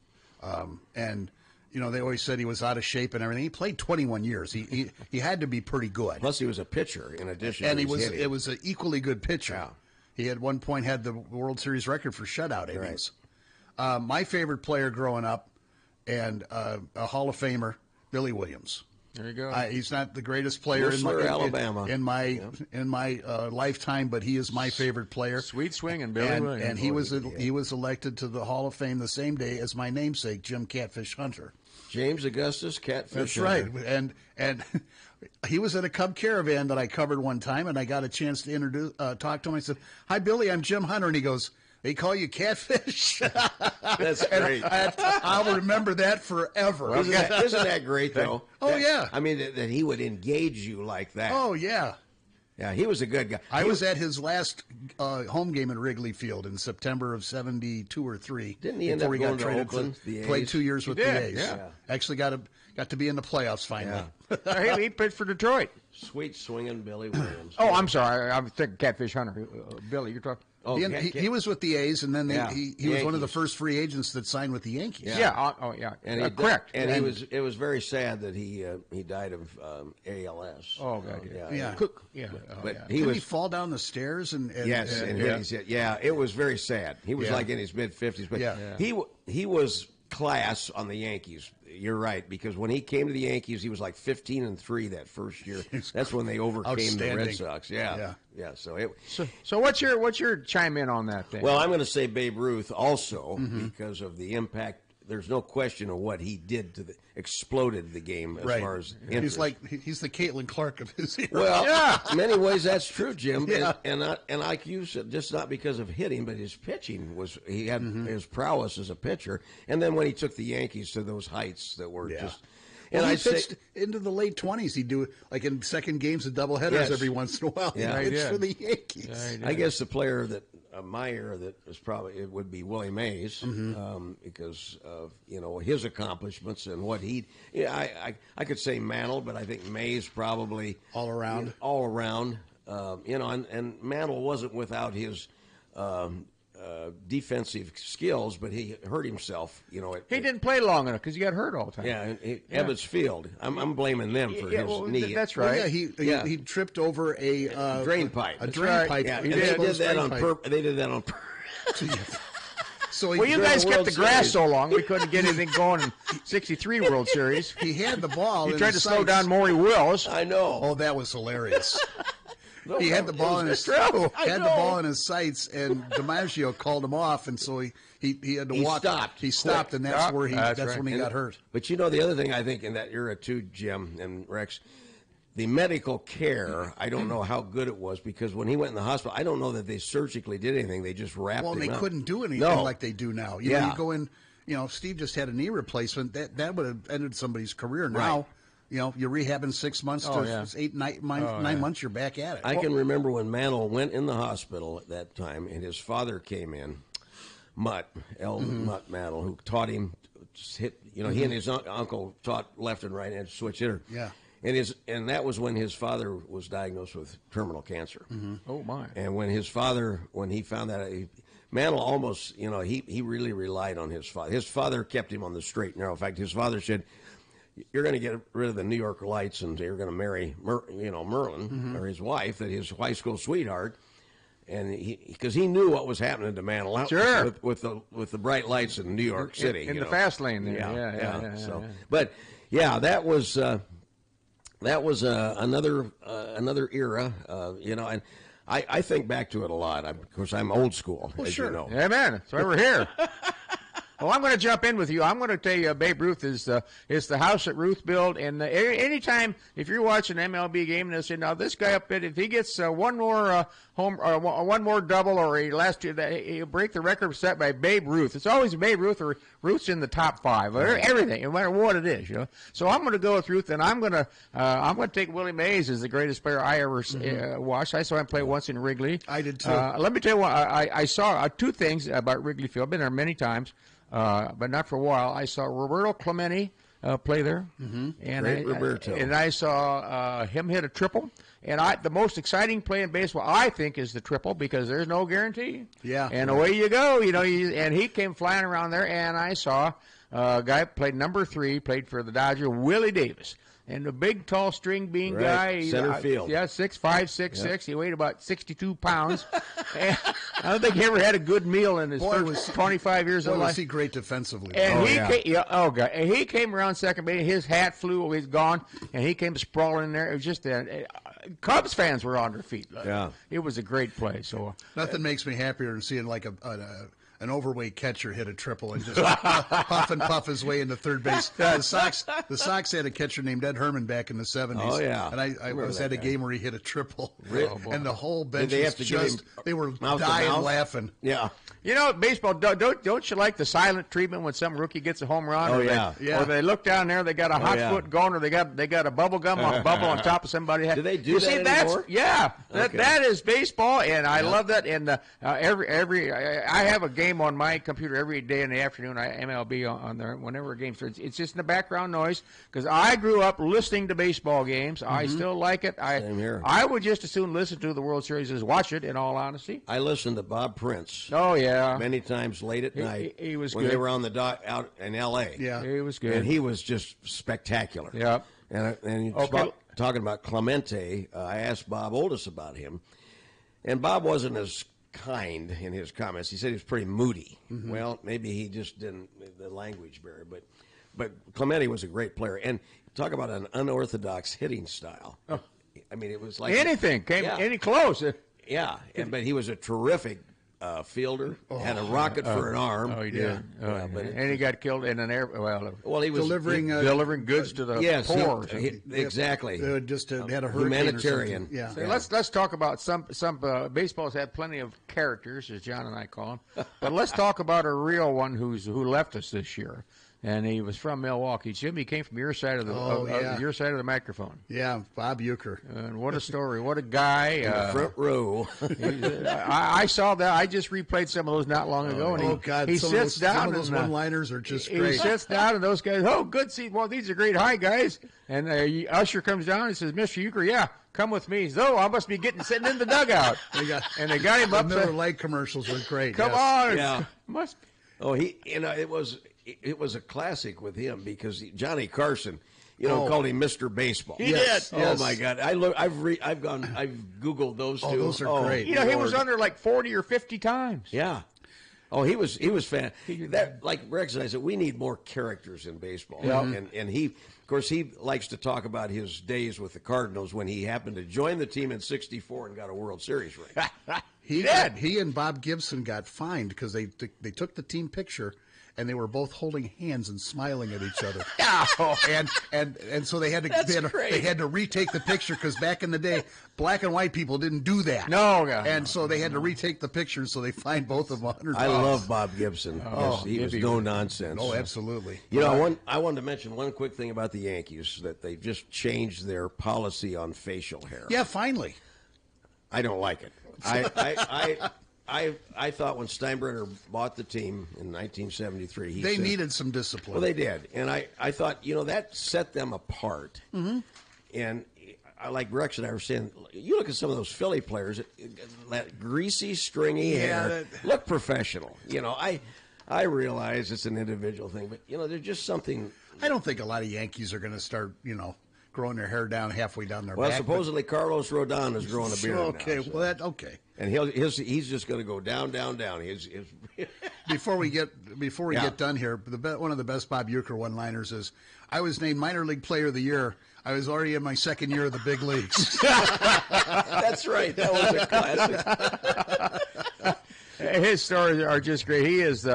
And you know, they always said he was out of shape and everything. He played 21 years. He had to be pretty good. Plus, he was a pitcher in addition. And to it was an equally good pitcher. Yeah. He at one point had the World Series record for shutout innings. Right. My favorite player growing up, and a Hall of Famer, Billy Williams. There you go. He's not the greatest player in my lifetime, but he is my favorite player. Sweet swinging Billy Williams. And he was elected to the Hall of Fame the same day as my namesake, Jim Catfish Hunter. James Augustus Catfish Hunter. That's right. And he was at a Cub caravan that I covered one time, and I got a chance to talk to him. I said, "Hi, Billy, I'm Jim Hunter," and he goes, "They call you Catfish?" That's great. I'll remember that forever. Isn't that great, though? Yeah. I mean, that he would engage you like that. Oh, yeah. Yeah, he was a good guy. I was at his last home game at Wrigley Field in September of '72 or '3. Didn't he end up going to Oakland? Played 2 years with the A's. Yeah. Actually got to be in the playoffs finally. Yeah. He pitched for Detroit. Sweet swinging Billy Williams. Oh, I'm sorry. I'm thinking Catfish Hunter. Billy, you're talking. Oh, he was with the A's, and then he was one of the first free agents that signed with the Yankees. Yeah. And correct. And it was very sad that he died of ALS. Oh God. But Did he fall down the stairs and yes, it was very sad. He was like in his mid-50s, but he was class on the Yankees. You're right, because when he came to the Yankees, he was like 15-3 that first year. That's when they overcame the Red Sox. Yeah. So what's your chime in on that thing? Well, I'm going to say Babe Ruth also because of the impact. There's no question of what he did exploded the game as far as interest. He's the Caitlin Clark of his era. Well, in many ways that's true, Jim. Yeah. And like you said, just not because of hitting, but his pitching he had his prowess as a pitcher. And then when he took the Yankees to those heights that were just. And he pitched into the late 20s. He'd do like in second games of doubleheaders every once in a while. Yeah, he pitched for the Yankees. I guess the player that my era that was it would be Willie Mays, because of his accomplishments and what he. Yeah, I could say Mantle, but I think Mays probably all around. And Mantle wasn't without his defensive skills, but he hurt himself. He didn't play long enough because he got hurt all the time. Yeah, Ebbets Field. I'm blaming them for his knee. That's right. He tripped over a drain pipe. A drain pipe. Yeah, they did that on purpose. They did that on purpose. So you guys kept the grass so long we couldn't get anything going in '63 World Series. He had the ball. He tried to slow down Maury Wills. I know. Oh, that was hilarious. He had the ball in his sights, and DiMaggio called him off, and so he had to walk. He stopped, and that's where when he got hurt. But the other thing I think in that era too, Jim and Rex, the medical care, I don't know how good it was, because when he went in the hospital, I don't know that they surgically did anything. They just wrapped him up. Well, they couldn't do anything like they do now. You go in. Steve just had a knee replacement. That would have ended somebody's career. Now. Right. You're rehabbing 6 months to 9 months, you're back at it. I can remember when Mantle went in the hospital at that time, and his father came in, Mutt Mantle, who taught him to hit. He and his uncle taught left and right hand switch hitter. Yeah. And that was when his father was diagnosed with terminal cancer. Oh my! And when he found that, Mantle almost, he really relied on his father. His father kept him on the straight and narrow. In fact, his father said, "You're going to get rid of the New York lights, and you're going to marry, Merlin, or his wife, that his high school sweetheart." And because he knew what was happening to Mantle, sure, with the bright lights in New York City, in the fast lane there. Yeah. So, but that was another era, and I think back to it a lot. Of course, I'm old school, as you know. Yeah, man. That's why we're here. Well, I'm going to jump in with you. I'm going to tell you, Babe Ruth is the house that Ruth built. And anytime, if you're watching an MLB game and they say, now this guy up there, if he gets one more home, or one more double, or he'll break the record set by Babe Ruth. It's always Babe Ruth, or Ruth's in the top 5, or everything, no matter what it is. So I'm going to go with Ruth, and I'm going to take Willie Mays as the greatest player I ever watched. I saw him play once in Wrigley. I did too. Let me tell you what. I saw two things about Wrigley Field. I've been there many times. But not for a while. I saw Roberto Clemente play there, and I saw him hit a triple. And the most exciting play in baseball, I think, is the triple, because there's no guarantee. Yeah. And away you go. And he came flying around there, and I saw a guy played number 3, played for the Dodgers, Willie Davis. And the big, tall string bean guy. Center field. Yeah, 6'5", 6'6". He weighed about 62 pounds. And I don't think he ever had a good meal in his first 25 years of life. Was he great defensively? And he came around second base. His hat flew. He's gone. And he came sprawling in there. It was just Cubs fans were on their feet. Yeah. It was a great play. So nothing makes me happier than seeing like an overweight catcher hit a triple and just puff his way into third base. The Sox had a catcher named Ed Herman back in the 70s. Oh, yeah. And I was at a game where he hit a triple. And the whole bench they were mouth dying laughing. Yeah. Baseball, don't you like the silent treatment when some rookie gets a home run? Or they look down there, they got a hot foot going, or they got a bubble on top of somebody's head. Do they do that anymore? Yeah. That is baseball, and I love that. And I have a game on my computer every day in the afternoon. MLB on there whenever a game starts. It's just in the background noise, because I grew up listening to baseball games. I still like it. Same here. I would just as soon listen to the World Series as watch it, in all honesty. I listened to Bob Prince. Oh, yeah. Many times late at night. He was when good. they were on the dock out in L.A. Yeah. He was good. And he was just spectacular. Yeah. And talking about Clemente, I asked Bob Oldus about him, and Bob wasn't as kind in his comments. He said he was pretty moody. Well, maybe he just didn't, the language barrier, but Clemente was a great player. And talk about an unorthodox hitting style. Oh. I mean, it was like anything came any close. Yeah, but he was a terrific fielder, had a rocket for an arm. Oh, he did. Yeah. And he got killed in an air. Well, he was delivering goods to the poor. Exactly. Just had a humanitarian. Yeah. So let's talk about some baseballs have plenty of characters, as John and I call them. But let's talk about a real one who left us this year. and he was from Milwaukee. Jim, he came from your side of the your side of the microphone. Yeah, Bob Euchre. And what a story! What a guy! In the front row. I saw that. I just replayed some of those not long ago. And God! He sits down. Some of those one-liners are just great. He sits down, and those guys, oh, good seat. Well, these are great. Hi, guys. And Usher comes down and says, Mr. Euchre, yeah, come with me. He says, I must be sitting in the dugout. And they got him up. The Miller Lite commercials were great. Come on. Yeah. Must be. Oh, it was a classic with him because Johnny Carson, called him Mr. Baseball. He did. Oh my God! I've Googled those two. Those are great. He was under like 40 or 50 times. Yeah. Oh, he was fan. That, like Rex and I said, we need more characters in baseball. Yeah. And he, of course, he likes to talk about his days with the Cardinals when he happened to join the team in '64 and got a World Series ring. He did. He and Bob Gibson got fined because they took the team picture and they were both holding hands and smiling at each other. and so they had to retake the picture because back in the day, black and white people didn't do that. So they had to retake the picture, so they fined both of them $100. I love Bob Gibson. He was no nonsense. Oh, absolutely. I wanted to mention one quick thing about the Yankees, that they just changed their policy on facial hair. Yeah, finally. I don't like it. I thought when Steinbrenner bought the team in 1973, they needed some discipline. Well, they did, and I thought that set them apart. Mm-hmm. And I like Rex and I were saying, you look at some of those Philly players, that greasy, stringy hair, look professional. I realize it's an individual thing, but there's just something. I don't think a lot of Yankees are going to start, growing their hair down halfway down their back. Well, supposedly Carlos Rodon is growing a beard. Okay, now, so. well, okay. And he's just going to go down, down, down. Before we get done here, one of the best Bob Euchre one-liners is, "I was named Minor League Player of the Year. I was already in my second year of the big leagues." That's right. That was a classic. His stories are just great. He is.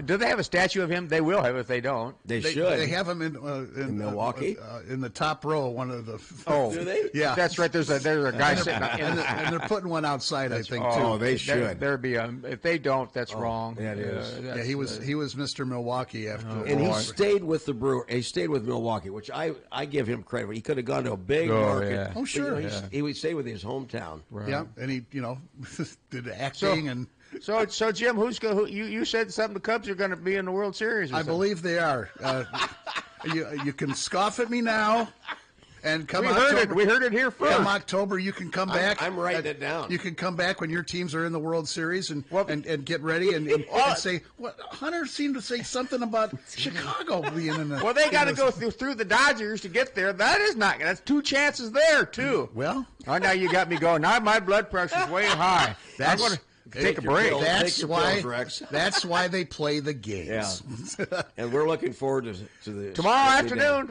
Do they have a statue of him? They will have if they don't. They should. They have him in Milwaukee, in the top row. One of the. Oh, do they? Yeah, that's right. There's a guy sitting, and they're putting one outside. I think too. Oh, they should. There'd be if they don't, that's wrong. Yeah, it is. Yeah, he was Mr. Milwaukee after. And he stayed with the Brewer. He stayed with Milwaukee, which I give him credit. He could have gone to a big market. Yeah. Oh, sure. He would stay with his hometown. Right. Yeah, and he did acting and. So Jim, you said something? The Cubs are going to be in the World Series. I believe they are. You can scoff at me now, and come October. We heard it here first. Come October, you can come back. I'm writing it down. You can come back when your teams are in the World Series and get ready and say, "What Hunter seemed to say something about Chicago being in the." Well, they got to go through the Dodgers to get there. That's two chances there too. Well, now you got me going. Now my blood pressure's way high. I'm going to take a break. That's why they play the games. Yeah. And we're looking forward to the tomorrow afternoon.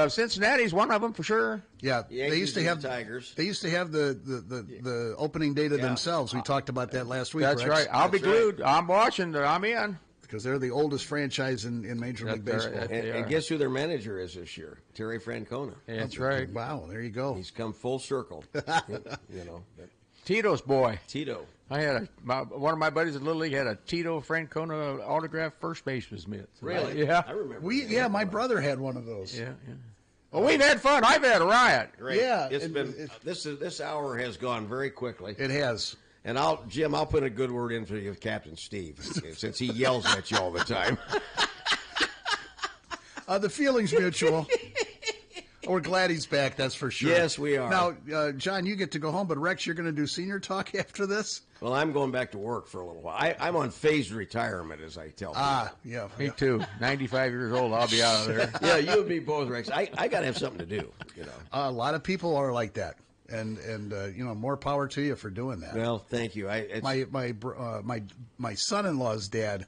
Cincinnati's one of them for sure. Yeah, Yankees they used to have Tigers. They used to have the opening day to themselves. We talked about that last week. That's right. I'll be glued. I'm watching. I'm in. Because they're the oldest franchise in Major League Baseball. And guess who their manager is this year? Terry Francona. That's right. Wow, there you go. He's come full circle. Tito's boy. Tito. I had one of my buddies in Little League had a Tito Francona autographed first baseman's mitt. Really? Yeah. I remember. My brother had one of those. Yeah. Well, we've had fun. I've had a riot. Great. Yeah. This hour has gone very quickly. It has. And Jim, I'll put a good word in for you with Captain Steve, since he yells at you all the time. The feeling's mutual. We're glad he's back, that's for sure. Yes, we are. Now, John, you get to go home, but Rex, you're going to do senior talk after this? Well, I'm going back to work for a little while. I'm on phased retirement, as I tell people. Yeah. Me too. 95 years old, I'll be out of there. Yeah, you and me both, Rex. I got to have something to do, A lot of people are like that. And more power to you for doing that. Well, thank you. My son-in-law's dad,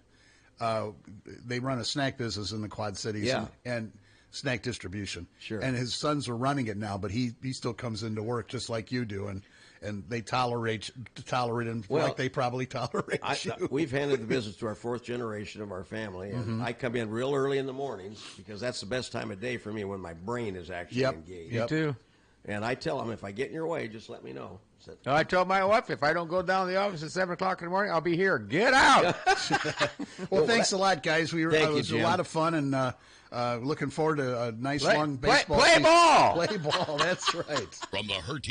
they run a snack business in the Quad Cities and snack distribution. Sure. And his sons are running it now, but he still comes into work just like you do, and they tolerate him like they probably tolerate you. We've handed the business to our fourth generation of our family, and I come in real early in the mornings because that's the best time of day for me when my brain is actually engaged. Me too. And I tell them, if I get in your way, just let me know. So, I told my wife, if I don't go down to the office at 7 o'clock in the morning, I'll be here. Get out! Well, thanks a lot, guys. It was Jim. a lot of fun, and looking forward to a nice long baseball play season. ball! Play ball, that's right. From the Her Team